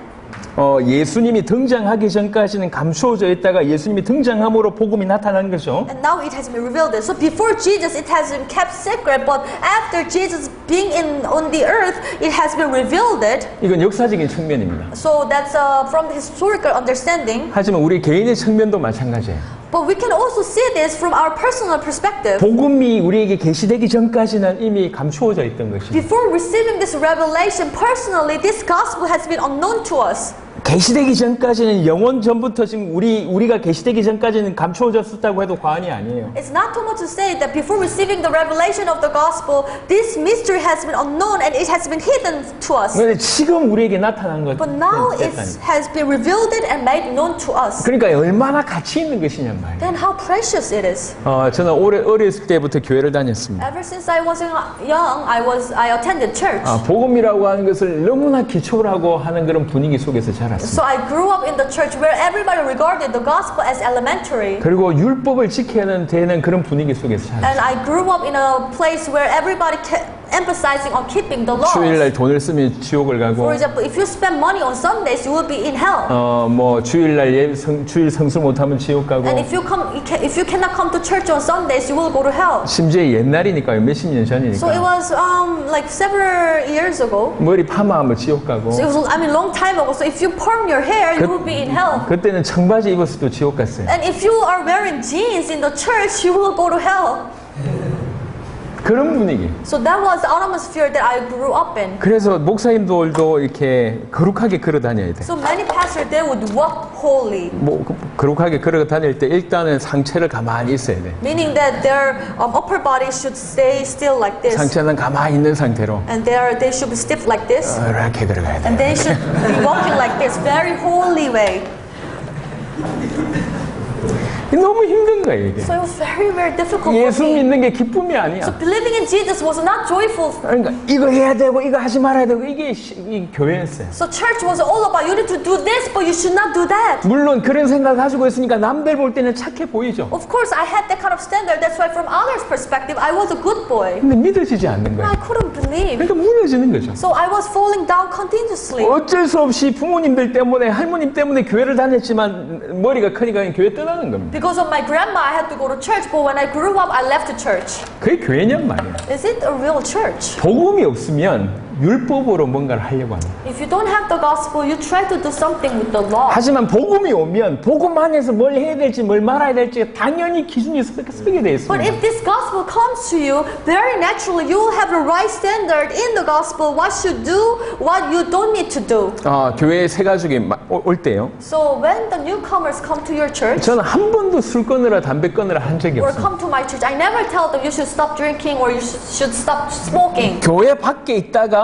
예수님이 등장하기 전까지는 감추어져 있다가 예수님이 등장함으로 복음이 나타난 거죠. And now it has been revealed. So before Jesus, it has been kept secret, but after Jesus being on the earth, it has been revealed. 이건 역사적인 측면입니다. So that's from the historical understanding. 하지만 우리 개인의 측면도 마찬가지예요. But we can also see this from our personal perspective. 복음이 우리에게 계시되기 전까지는 이미 감추어져 있던 것입니다. Before receiving this revelation, personally, this gospel has been unknown to us. 계시되기 전까지는 영원 전부터 지금 우리가 계시되기 전까지는 감추어졌었다고 해도 과언이 아니에요. It's not too much to say that before receiving the revelation of the gospel, this mystery has been unknown and it has been hidden to us. 그런데 지금 우리에게 나타난 것 But now it has been revealed and made known to us. 그러니까 얼마나 가치 있는 것이냔 말이에요. Then how precious it is. 저는 어렸을 때부터 교회를 다녔습니다. Ever since I was young, I attended church. 복음이라고 하는 것을 너무나 기초라고 하는 그런 분위기 속에서 자랐습니다. So I grew up in the church where everybody regarded the gospel as elementary. 그리고 율법을 지켜야 되는 그런 분위기 속에서 자랐습니다. And I grew up in a place where everybody kept emphasizing on keeping the laws. 주일날 돈을 쓰면 지옥을 가고, For example, if you spend money on Sundays, you will be in hell. 주일날 주일 성수 못하면 지옥 가고. And if you cannot come to church on Sundays, you will go to hell. 심지어 옛날이니까요, 몇십 년 전이니까. So it was like several years ago. 머리 파마하면 지옥 가고. So it was, long time ago. So if you perm your hair, you will be in hell. 그때는 청바지 입었어도 지옥 갔어요. And if you are wearing jeans in the church, you will go to hell. 그런 분위기. So that was the atmosphere that I grew up in. 그래서 목사님들도 이렇게 거룩하게 걸어 다녀야 돼. So many pastors, they would walk holy. 거룩하게 걸어 다닐 때 일단은 상체를 가만히 있어야 돼. Meaning that their upper body should stay still like this. 상체는 가만히 있는 상태로 And they should be stiff like this. 이렇게 걸어가야 돼. And they should be walking like this, very holy way. 너무 힘든 거예요, 이게. So it was very, very difficult 예수 for me. 믿는 게 기쁨이 아니야. So believing in Jesus was not joyful. 그러니까 이거 해야 되고 이거 하지 말아야 되고 이게 교회였어요. So church was all about you need to do this, but you should not do that. 물론 그런 생각을 가지고 있으니까 남들 볼 때는 착해 보이죠. Of course, I had that kind of standard. That's why from others' perspective, I was a good boy. 근데 믿어지지 않는 But I 거예요. couldn't believe. 그러니까 무너지는 거죠. So I was falling down continuously. 어쩔 수 없이 부모님들 때문에 할머님 때문에 교회를 다녔지만 머리가 크니까 그냥 교회 떠나는 겁니다. Because of my grandma, I had to go to church. But when I grew up, I left the church. 그게 교회냔 말이에요. Is it a real church? 복음이 없으면 율법으로 뭔가를 하려고 합니다. If you don't have the gospel, you try to do something with the law. 하지만 복음이 오면 복음 안에서 뭘 해야 될지 뭘 말아야 될지 당연히 기준이 서게 돼 But 있습니다. if this gospel comes to you, very naturally you will have the right standard in the gospel, what you do, what you don't need to do. 교회에 새 가족이 올 때요. So when the newcomers come to your church 저는 한 번도 술 끊으라 담배 끊으라 한 적이 or 없어요. come to my church, I never tell them you should stop drinking or you should stop smoking. 교회 밖에 있다가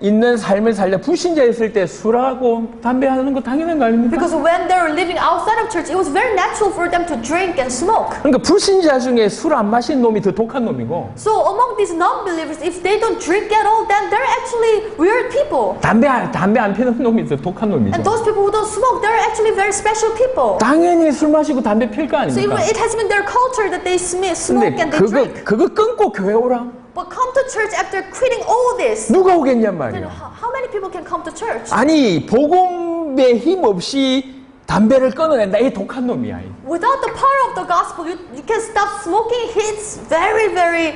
있는 삶을 살려 불신자였을 때 술하고 담배 하는 거 당연한 거 아닙니까? Because when they were living outside of church, it was very natural for them to drink and smoke. 그러니까 불신자 중에 술 안 마신 놈이 더 독한 놈이고 So among these non-believers, if they don't drink at all, then they're actually weird people. 담배 안 피는 놈이 더 독한 And 놈이죠. those people who don't smoke, they're actually very special people. 당연히 술 마시고 담배 필 거 So even 아닙니까? it has been their culture that they smoke 근데 and they drink. 그거 끊고 교회 오라? But come to church after quitting all this. 누가 오겠냔 Then 말이야. how many people can come to church? 아니 복음의 힘 없이 담배를 끊어낸다. 이 독한 놈이야. Without the power of the gospel, you can stop smoking. He's very, very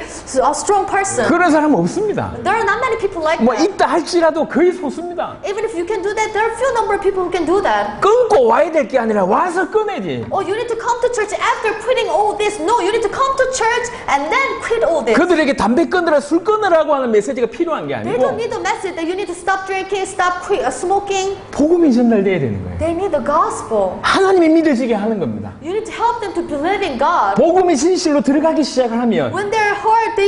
strong person. 그런 사람 없습니다. There are not many people like 뭐 that. 있다 할지라도 거의 소수입니다. Even if you can do that, there are few number of people who can do that. 끊고 와야 될 게 아니라 와서 끊어야지. Oh, you need to come to church after quitting all this. No, you need to come to church and then quit all this. 그들에게 담배 끊으라 술 끊으라고 하는 메시지가 필요한 게 They don't 아니고 need the message that you need to stop drinking, stop smoking. 복음이 전달돼야 되는 거예요. They need the gospel. 하나님이 믿어지게 하는 겁니다. You need to help them to believe in God. 복음이 진실로 들어가기 시작을 하면 When their heart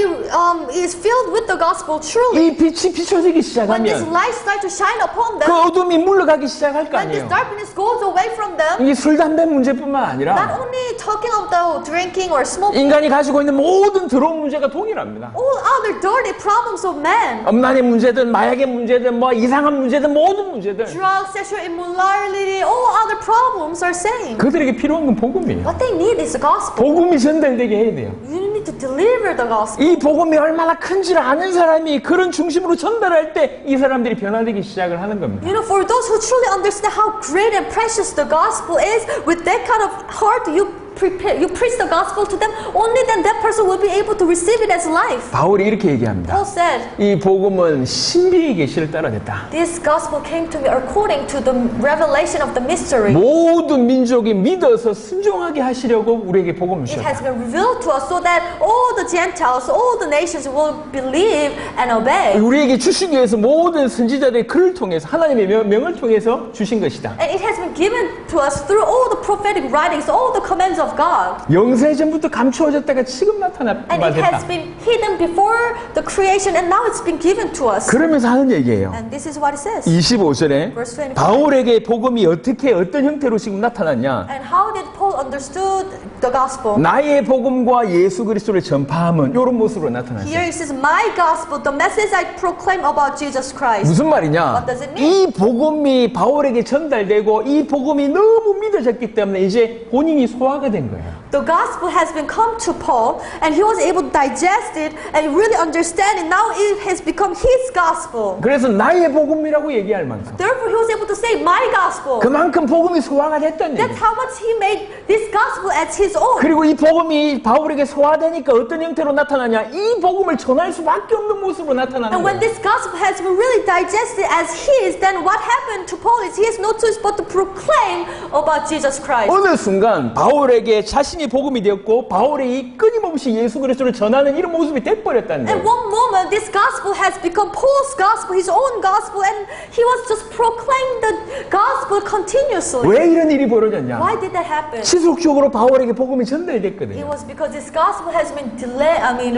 is filled with the gospel truly, 이 빛이 비춰지기 when this 시작하면 light starts to shine upon 그 them, 어둠이 물러가기 시작할 거 when this 아니에요. darkness goes away from them, 이게 술, 담배 문제뿐만 not 아니라 only talking of the drinking or smoking, 인간이 가지고 있는 모든 더러운 문제가 동일합니다. all other dirty problems of man, 음란의 문제든 마약의 문제든 뭐 이상한 문제든 모든 문제든 drugs, sexual immorality, all other problems are same. 그들에게 필요한 건 복음이에요. What they need is the gospel. 복음이 전달되게 해야 돼요. You need to deliver the gospel. 이 복음이 얼마나 큰지를 아는 사람이 그런 중심으로 전달할 때 이 사람들이 변화되기 시작을 하는 겁니다. You know, for those who truly understand how great and precious the gospel is, with that kind of heart, you preach the gospel to them, only then that person will be able to receive it as life. 바울이 이렇게 얘기합니다. Paul said, 이 복음은 신비의 계시를 따라냈다. this gospel came to me according to the revelation of the mystery. 모든 민족이 믿어서 순종하게 하시려고 우리에게 복음을 It 주셨다. has been revealed to us so that all the Gentiles, all the nations will believe and obey. 우리에게 주시기 위해서 모든 선지자들의 글을 통해서 하나님의 명을 통해서 주신 것이다. And it has been given to us through all the prophetic writings, all the commands of God. 영세전부터 감추어졌다가 지금 And it has 나타났다. been hidden before the creation and now it's been given to us. 그러면서 하는 얘기예요. And this is what it says. 25절에 Verse 25. 바울에게 복음이 어떻게 어떤 형태로 지금 나타났냐? And how did Paul understood the gospel? 나의 복음과 예수 그리스도를 전파함은 이런 모습으로 Here 나타났어요. it says, my gospel, the message I proclaim about Jesus Christ. 무슨 말이냐? What does it mean? 이 복음이 바울에게 전달되고 이 복음이 너무 믿어졌기 때문에 이제 본인이 소화가 된 거예요. The gospel has been come to Paul and he was able to digest it and really understand it. Now it has become his gospel. 그래서 나의 복음이라고 얘기할 만큼 Therefore he was able to say my gospel. 그만큼 복음이 소화가 됐다는 That's 얘기예요. how much he made this gospel as his own. 그리고 이 복음이 바울에게 소화되니까 어떤 형태로 나타나냐? 이 복음을 전할 수밖에 없는 모습으로 나타나는 And when 거예요. this gospel has been really digested as his, then what happened to Paul is he has no choice but to proclaim about Jesus Christ. 어느 순간 바울에게 자신이 완전히 복음이 되었고 바울이 끊임없이 예수 그리스도를 전하는 이런 모습이 돼버렸다는 At 거예요. one moment, this gospel has become Paul's gospel, his own gospel, and he was just proclaiming the gospel continuously. 왜 이런 일이 벌어졌냐? Why did that happen? 지속적으로 바울에게 복음이 It 전달됐거든요. was because this gospel has been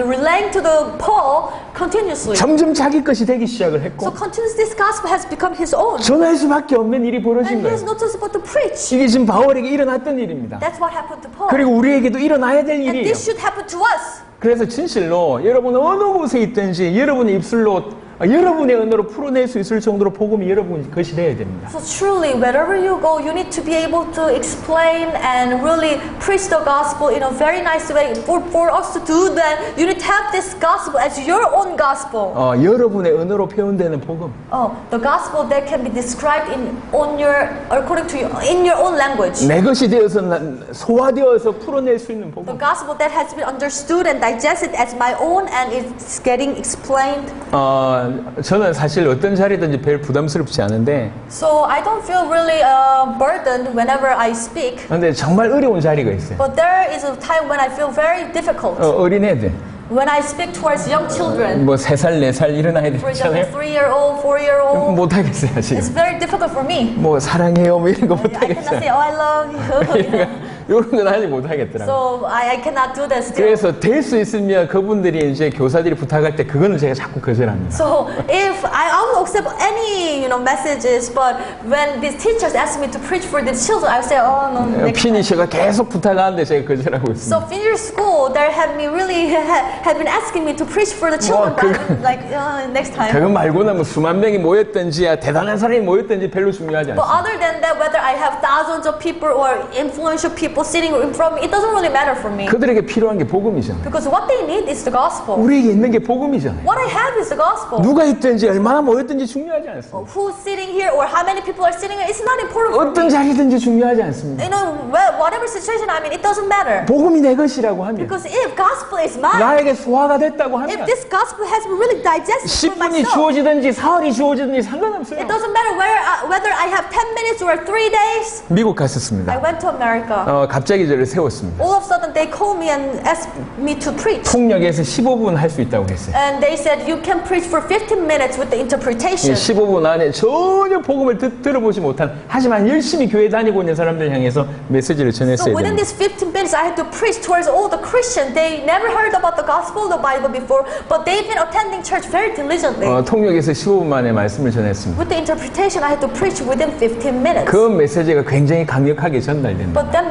relaying to the Paul continuously. 점점 자기 것이 되기 시작을 So 했고 continuously, this gospel has become his own, 전할 수밖에 없는 일이 벌어진 and he is 거예요. not just about to preach. 이게 지금 바울에게 일어났던 일입니다. That's what happened to Paul, 그리고 우리에게도 일어나야 될 and 일이에요. this should happen to us. 그래서 진실로 여러분 어느 곳에 있든지 여러분의 입술로 여러분의 언어로 풀어낼 수 있을 정도로 복음이 여러분 것이 되어야 됩니다. So truly, wherever you go, you need to be able to explain and really preach the gospel in a very nice way. For us to do that, you need to have this gospel as your own gospel. 여러분의 언어로 표현되는 복음. The gospel that can be described according to in your own language. 내 것이 되어서 소화되어서 풀어낼 수 있는 The 복음. gospel that has been understood and digested as my own and it's getting explained. 저는 사실 어떤 자리든지 별 부담스럽지 않은데 So I don't feel really burdened whenever I speak. 근데 정말 어려운 자리가 있어요. But there is a time when I feel very difficult. 어린애들 When I speak towards young children. 뭐 3살, 4살 이런 아이들 For example, 있잖아요. 3-year-old, 4-year-old. 못하겠어요 It's 지금. very difficult for me. 뭐 사랑해요 뭐 이런 거 I cannot say, 못하겠어요. oh, I love you. 이런 건 아직 못하겠더라고요. So I cannot do that still. 그래서 될 수 있으면 그분들이 이제 교사들이 부탁할 때 그거는 제가 자꾸 거절합니다. So if I will accept any messages, but when these teachers ask me to preach for the children, I will say, oh no. Next time. 피니셔가 계속 부탁하는데 제가 거절하고 있습니다. So in your school, there have been asking me to preach for the children, but I'm like next time. 그거 말고는 뭐 수만 명이 모였든지 대단한 사람이 모였든지 별로 중요하지 But 않습니다. other than that, whether I have thousands of people or influential people sitting in front of me, it doesn't really matter for me. 그들에게 필요한 게 복음이잖아요. Because what they need is the gospel. 우리에게 있는 게 복음이잖아요. What I have is the gospel. 누가 있든지 얼마나 모였든지 중요하지 않습니다. Who's sitting here or how many people are sitting here, it's not important for 어떤 me. 자리든지 중요하지 않습니다. Whatever situation I'm in, it doesn't matter. 복음이 내 것이라고 하면 Because if gospel is mine, 나에게 소화가 됐다고 if 하면 this gospel has been really digested for 10분이 myself, 주어지든지 사흘이 주어지든지 상관없어요. it doesn't matter whether I have 10 minutes or 3 days. 미국 I 갔었습니다. went to America. 갑자기 저를 세웠습니다. All of a sudden they called me and asked me to preach. 통역에서 15분 할 수 있다고 그랬어요. And they said, you can preach for 15 minutes with the interpretation. 15분 안에 전혀 복음을 들어보지 못한 하지만 열심히 교회 다니고 있는 사람들 향해서 메시지를 So 전했어야 within 됩니다. these 15 minutes, I had to preach towards all the Christians. They never heard about the gospel of the Bible before, but they've been attending church very diligently. 통역에서 15분 만에 말씀을 전했습니다. With the interpretation, I had to preach within 15 minutes. 그 메시지가 굉장히 강력하게 전달됩니다. But that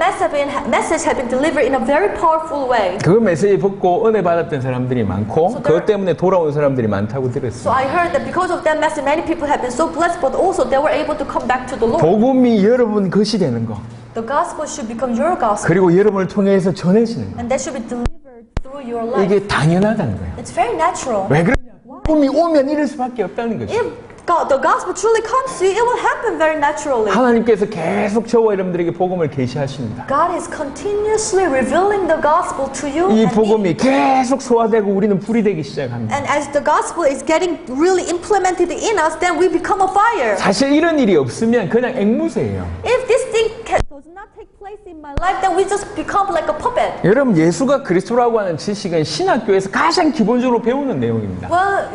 message had been delivered in a very powerful way. 그 메시지 듣고 은혜 받았던 사람들이 많고 그것 때문에 돌아온 사람들이 많다고 So 들었어요. I heard that because of that message, many people have been so blessed, but also they were able to come back to the Lord. 복음이 여러분 것이 되는 거 The gospel should become your gospel, 그리고 여러분을 통해서 전해지는 거 and that should be delivered through your life. 이게 당연하다는 거예요. It's very natural. 왜 그러냐? 복음이 오면 이럴 수밖에 없다는 거죠. If the gospel truly comes to you, it will happen very naturally. 하나님께서 계속 저와 여러분들에게 복음을 계시하십니다. God is continuously revealing the gospel to you. 이 And, 복음이 계속 소화되고 우리는 불이 되기 시작합니다. and as the gospel is getting really implemented in us, then we become a fire. 사실 이런 일이 없으면 그냥 앵무새예요. If this thing does not take place in my life, then we just become like a puppet. 여러분 예수가 그리스도라고 하는 지식은 신학교에서 가장 기본적으로 배우는 내용입니다. Well,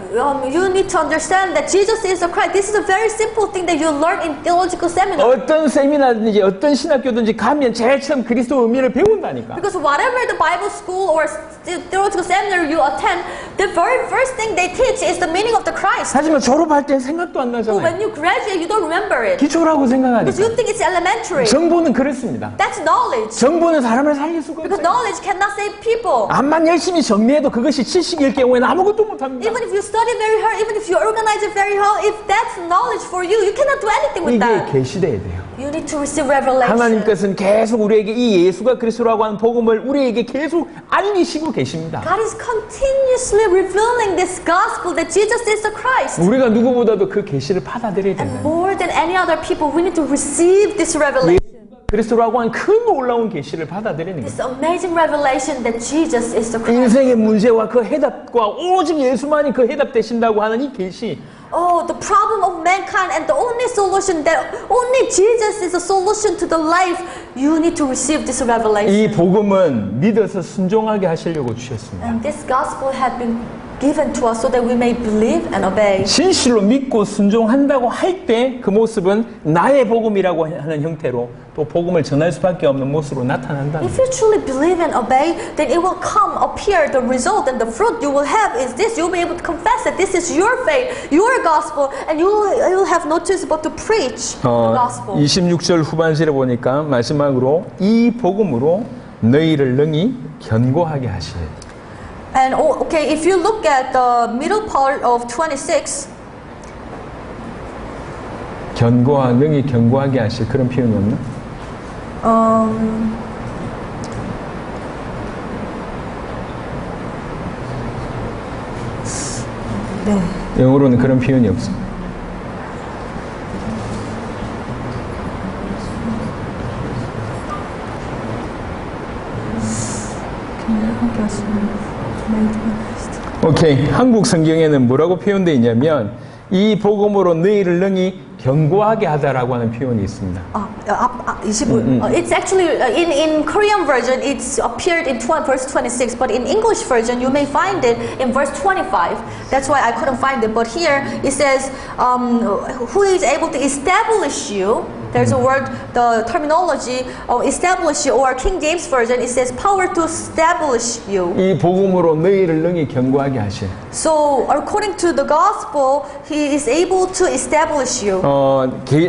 you need to understand that Jesus is the Christ. This is a very simple thing that you learn in theological seminar. 어떤 세미나든지 어떤 신학교든지 가면 제일 처음 그리스도 의미를 배운다니까. Because whatever the Bible school or theological seminar you attend, the very first thing they teach is the meaning of the Christ. 하지만 졸업할 땐 생각도 안 But 나잖아요. when you graduate, you don't remember it. 기초라고 Because 생각하니까. you think it's elementary. 정보는 그렇습니다. That's knowledge. 정보는 사람을 살릴 수가 Because 없어요. knowledge cannot save people. 암만 열심히 정리해도 그것이 지식일 경우에는 아무것도 못합니다. Even if you study very hard, even if you organize it very hard, if that's knowledge for you, you cannot do anything with 이게 that. 계시돼야 돼요. You need to receive revelation. 하나님께서는 계속 우리에게 이 예수가 그리스도라고 하는 복음을 우리에게 계속 알리시고 계십니다. God is continuously revealing this gospel that Jesus is the Christ. 우리가 누구보다도 그 계시를 받아들여야 And 된다. more than any other people, we need to receive this revelation. 그리스도라고 하는 큰 놀라운 계시를 받아들이는 This 거예요. amazing revelation that Jesus is the Christ. 인생의 문제와 그 해답과 오직 예수만이 그 해답 되신다고 하는 이 계시 oh, the problem of mankind and the only solution that only Jesus is a solution to the life, you need to receive this revelation. 이 복음은 믿어서 순종하게 하시려고 주셨습니다. And this gospel had been given to us so that we may believe and obey. 진실로 믿고 순종한다고 할 때 그 모습은 나의 복음이라고 하는 형태로 또 복음을 전할 수밖에 없는 모습으로 나타난다. If you truly believe and obey, then it will come, appear, the result and the fruit you will have is this. You'll be able to confess that this is your faith, your gospel, and you'll have no choice but to preach the gospel. 26절 후반절에 보니까 마지막으로 이 복음으로 너희를 능히 견고하게 하시리. And okay, if you look at the middle part of 26, 능히 견고하게 하실 그런 표현이 없나? 네. 영어로는 그런 표현이 없습니다. 오케이. 한국 성경에는 뭐라고 표현되어 있냐면 이 복음으로 너희를 능히 견고하게 하다라고 하는 표현이 있습니다. It's actually in Korean version it's appeared in verse 26, but in English version you may find it in verse 25. That's why I couldn't find it. But here it says, who is able to establish you. There's a word, the terminology of establish you, or King James version it says power to establish you. 이 복음으로 너희를 능히 견고하게 하실. So according to the gospel, he is able to establish you.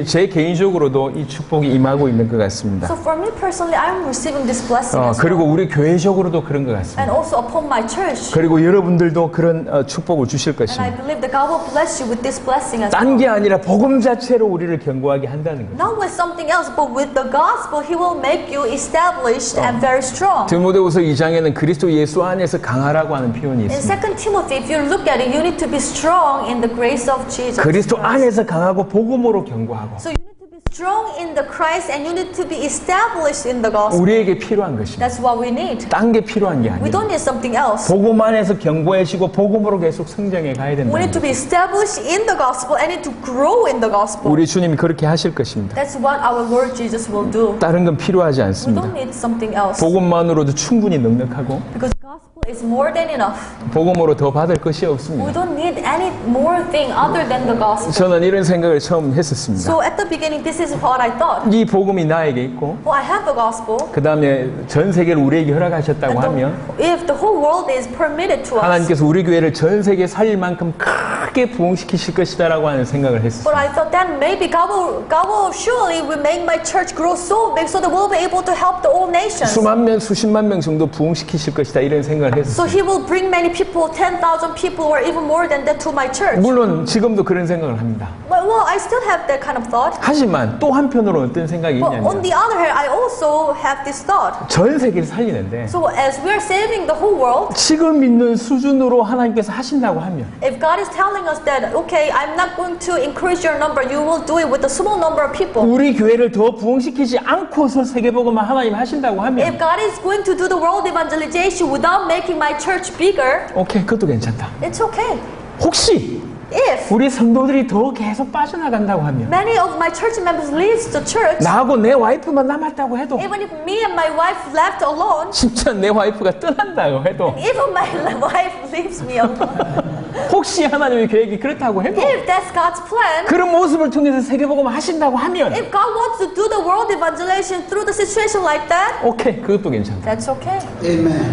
제 개인적으로도 이 축복이 임하고 있는 것 같습니다. So for me personally, I'm receiving this blessing as 그리고 well. 우리 교회적으로도 그런 것 같습니다. And also upon my church. 그리고 여러분들도 그런 축복을 주실 And I 것입니다. believe that God will bless you with this blessing as 딴 well. 게 아니라 복음 자체로 우리를 견고하게 한다는 거예요. Not with something else, but with the gospel, He will make you established and very strong. 디모데후서 2장에는 그리스도 예수 안에서 강하라고 하는 표현이 In 있습니다. 2 Timothy, if you look at it, you need to be strong in the grace of Jesus. 그리스도 Christ. 안에서 강하고 복음으로 견고하고 So you need to be strong in the Christ and you need to be established in the gospel. 우리에게 필요한 것입니다. That's what we need. 딴 게 필요한 게 We 아니에요. don't need something else. 복음 안에서 견고해지고 복음으로 계속 성장해 가야 We 된다. need to be established in the gospel and need to grow in the gospel. 우리 주님이 그렇게 하실 것입니다. That's what our Lord Jesus will do. 다른 건 필요하지 We 않습니다. don't need something else. 복음만으로도 충분히 넉넉하고 Because gospel is more than enough. 복음으로 더 받을 것이 We 없습니다. don't need any more thing other than the gospel. 저는 이런 생각을 처음 했었습니다. So at the beginning, this is what I thought. 이 복음이 나에게 있고 Oh, I have the gospel. 그 다음에 전 세계를 우리에게 허락하셨다고 하면 If the whole world is permitted to us. 하나님께서 우리 교회를 전 세계에 살릴 만큼 크게 부흥시키실 것이다라고 하는 생각을 But 했습니다. I thought that maybe God will surely will make my church grow so big so that we'll be able to help the all nations. 수만 명, 수십만 명 정도 부흥시키실 것이다 이런 생각을 So 했습니다. He will bring many people, 10,000 people or even more than that to my church. 물론 지금도 그런 생각을 합니다. Well, I still have that kind of thought. 하지만 또 한편으로는 어떤 생각이 But on 있냐면 the other hand, I also have this thought. 전 세계를 살리는데 So as we are saving the whole world, 지금 있는 수준으로 하나님께서 하신다고 하면 if God is telling us that, okay, I'm not going to increase your number, you will do it with a small number of people. 우리 교회를 더 부흥시키지 않고서 세계복음을 하나님 하신다고 If 하면 God is going to do the world evangelization without making my church bigger, 오케이 그것도 괜찮다. it's okay. 혹시 If 우리 성도들이 더 계속 빠져나간다고 하면 many of my church members leave the church, 나하고 내 와이프만 남았다고 해도 even if me and my wife left alone, 진짜 내 와이프가 떠난다고 해도 even my wife leaves me alone, 혹시 하나님의 계획이 그렇다고 해도 if that's God's plan, 그런 모습을 통해서 세계복음을 하신다고 하면 if God wants to do the world evangelization through the situation like that, 오케이 그것도 괜찮다. that's okay.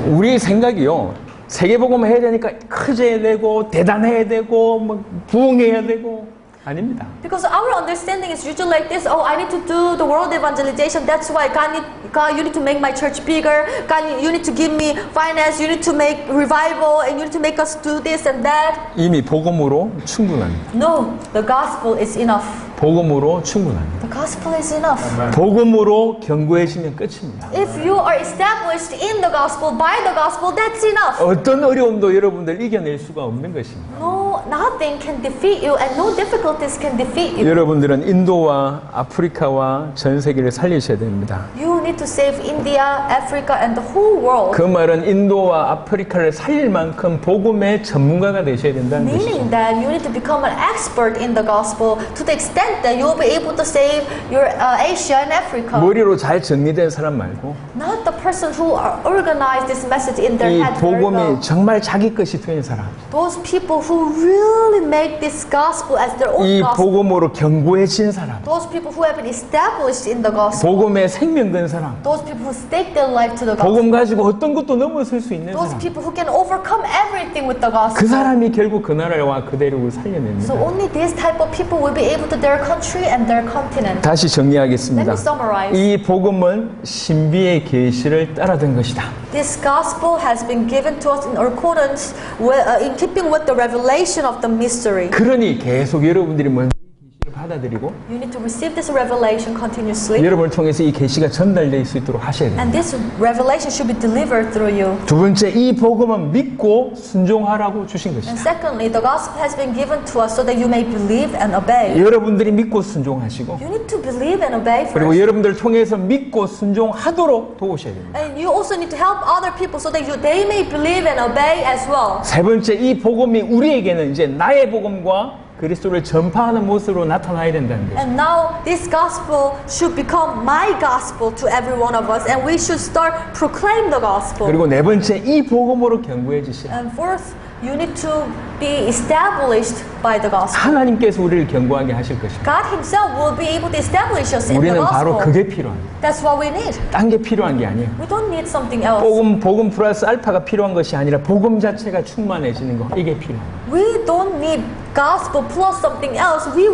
우리 생각이요 세계복음을 해야 되니까 크져야 되고 대단해야 되고 뭐 부흥해야 되고 아닙니다. Because our understanding is usually like this. Oh, I need to do the world evangelization. That's why God, you need to make my church bigger. God, you need to give me finance. You need to make revival, and you need to make us do this and that. 이미 복음으로 충분합니다. No, the gospel is enough. 복음으로 충분합니다. The gospel is enough. 복음으로 견고해지면 끝입니다. If you are established in the gospel, by the gospel, that's enough. 어떤 어려움도 여러분들 이겨낼 수가 없는 것입니다. No nothing can defeat you and no difficulties can defeat you. 여러분들은 인도와 아프리카와 전 세계를 살리셔야 됩니다. You need to save India, Africa, and the whole world. 그 말은 인도와 아프리카를 살릴 만큼 복음의 전문가가 되셔야 된다는 것이죠. Meaning that you need to become an expert in the gospel to the extent that you'll be able to save your Asia and Africa. 머리로 잘 정리된 사람 말고 Not the person who organized this message in their 이 head very well. 복음이 정말 자기 것이 된 사람, Those people who really make this gospel as their own 이 gospel. 복음으로 견고해진 사람, Those people who have been established in the gospel. 복음에 생명 건 사람, Those people who stake their life to the gospel. 복음 가지고 어떤 것도 넘어설 수 있는 Those 사람, people who can overcome everything with the gospel. 그 사람이 결국 그 나라와 그 대륙을 살려냅니다. So only this type of people will be able to their country and their continent. 다시 Let 정리하겠습니다. me summarize. 이 복음은 신비의 계시를 따라든 것이다. This gospel has been given to us in accordance with, in keeping with the revelation of the mystery. 그러니 계속 여러분들이 먼저 이 계시를 받아들이고 You need to receive this revelation continuously, 여러분을 통해서 이 계시가 전달될 수 있도록 하셔야 됩니다. and this revelation should be delivered through you. 두 번째, 이 복음은 믿고 순종하라고 주신 And 것이다. secondly, the gospel has been given to us so that you may believe and obey. 여러분들이 믿고 순종하시고 You need to believe and obey 그리고 first. 여러분들을 통해서 믿고 순종하도록 도우셔야 됩니다. And you also need to help other people so that they may believe and obey as well. 세 번째, 이 복음이 우리에게는 이제 나의 복음과 그리스도를 전파하는 모습으로 나타나야 된다는 거예요. And now this gospel should become my gospel to every one of us, and we should start proclaim the gospel. 그리고 네 번째, 이 복음으로 견고해지시라. And fourth, you need to be established by the gospel. 하나님께서 우리를 견고하게 하실 것입니다. God Himself will be able to establish us in the 우리는 바로 gospel. 그게 필요합니다. That's what we need. 딴 게 필요한 게 아니에요. We don't need something else. 복음 플러스 알파가 필요한 것이 아니라 복음 자체가 충만해지는 거, 이게 필요합니다. We don't need gospel plus something else. We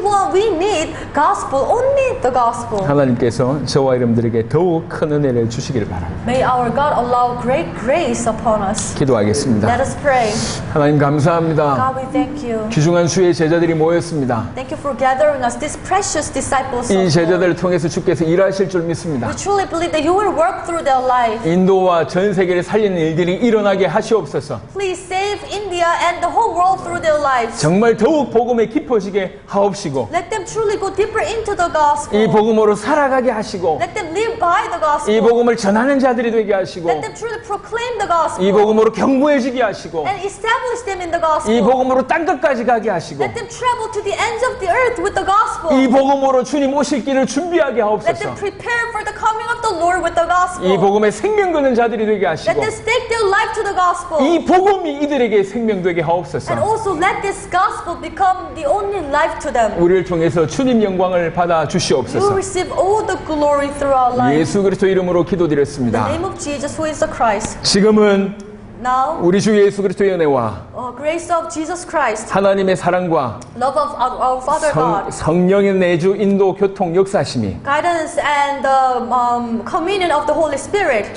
need gospel, only the gospel. 하나님께서 저와 여러분들에게 더욱 큰 은혜를 주시기를 바랍니다. May our God allow great grace upon us. 기도하겠습니다. Let us pray. 하나님 감사합니다. God, we thank you. 귀중한 주의 제자들이 모였습니다. Thank you for gathering us, these precious disciples 이 of God. 제자들을 통해서 주께서 일하실 줄 믿습니다. We truly believe that you will work through their life. 인도와 전 세계를 살리는 일들이 일어나게 하시옵소서. Please save India and the whole world through their lives. 정말 더욱 복음에 깊어지게 하옵시고 Let them truly go deeper into the gospel. 이 복음으로 살아가게 하시고 Let them live by the 이 gospel. 복음을 전하는 자들이 되게 하시고 Let them truly proclaim the gospel. 이 복음으로 견고해지게 하시고 And establish them in the 이 gospel. 복음으로 땅끝까지 가게 하시고 Let them travel to the ends of the earth with the gospel. 이 복음으로 주님 오실 길을 준비하게 Let them 하옵소서. prepare for the coming of the Lord with the gospel. 이 복음에 생명 거는 자들이 되게 Let 하시고 them stake their life to the gospel. 이 복음이 이들에게 생명 되게 And 하옵소서. also let this gospel become the only life to them. 우리를 통해서 주님 영광을 받아 You will 주시옵소서. receive all the glory through our life. 예수 그리스도 이름으로 In the 기도드렸습니다. name of Jesus, who is the Christ. 지금은 Now, 우리 주 예수 그리스도의 은혜와 grace of Jesus Christ, 하나님의 사랑과 love of our Father God, 성령의 내주 인도 교통 역사심이 guidance and the communion of the Holy Spirit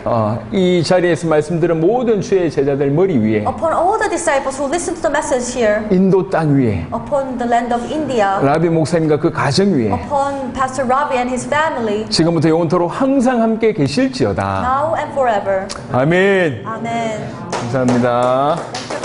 이 자리에서 말씀드린 모든 주의 제자들 머리 위에 upon all the disciples who listen to the message here, 인도 땅 위에 upon the land of India, 라비 목사님과 그 가정 위에 upon Pastor Ravi and his family, 지금부터 영원토록 항상 함께 계실지어다. now and forever. 아멘. Amen. 감사합니다. Thank you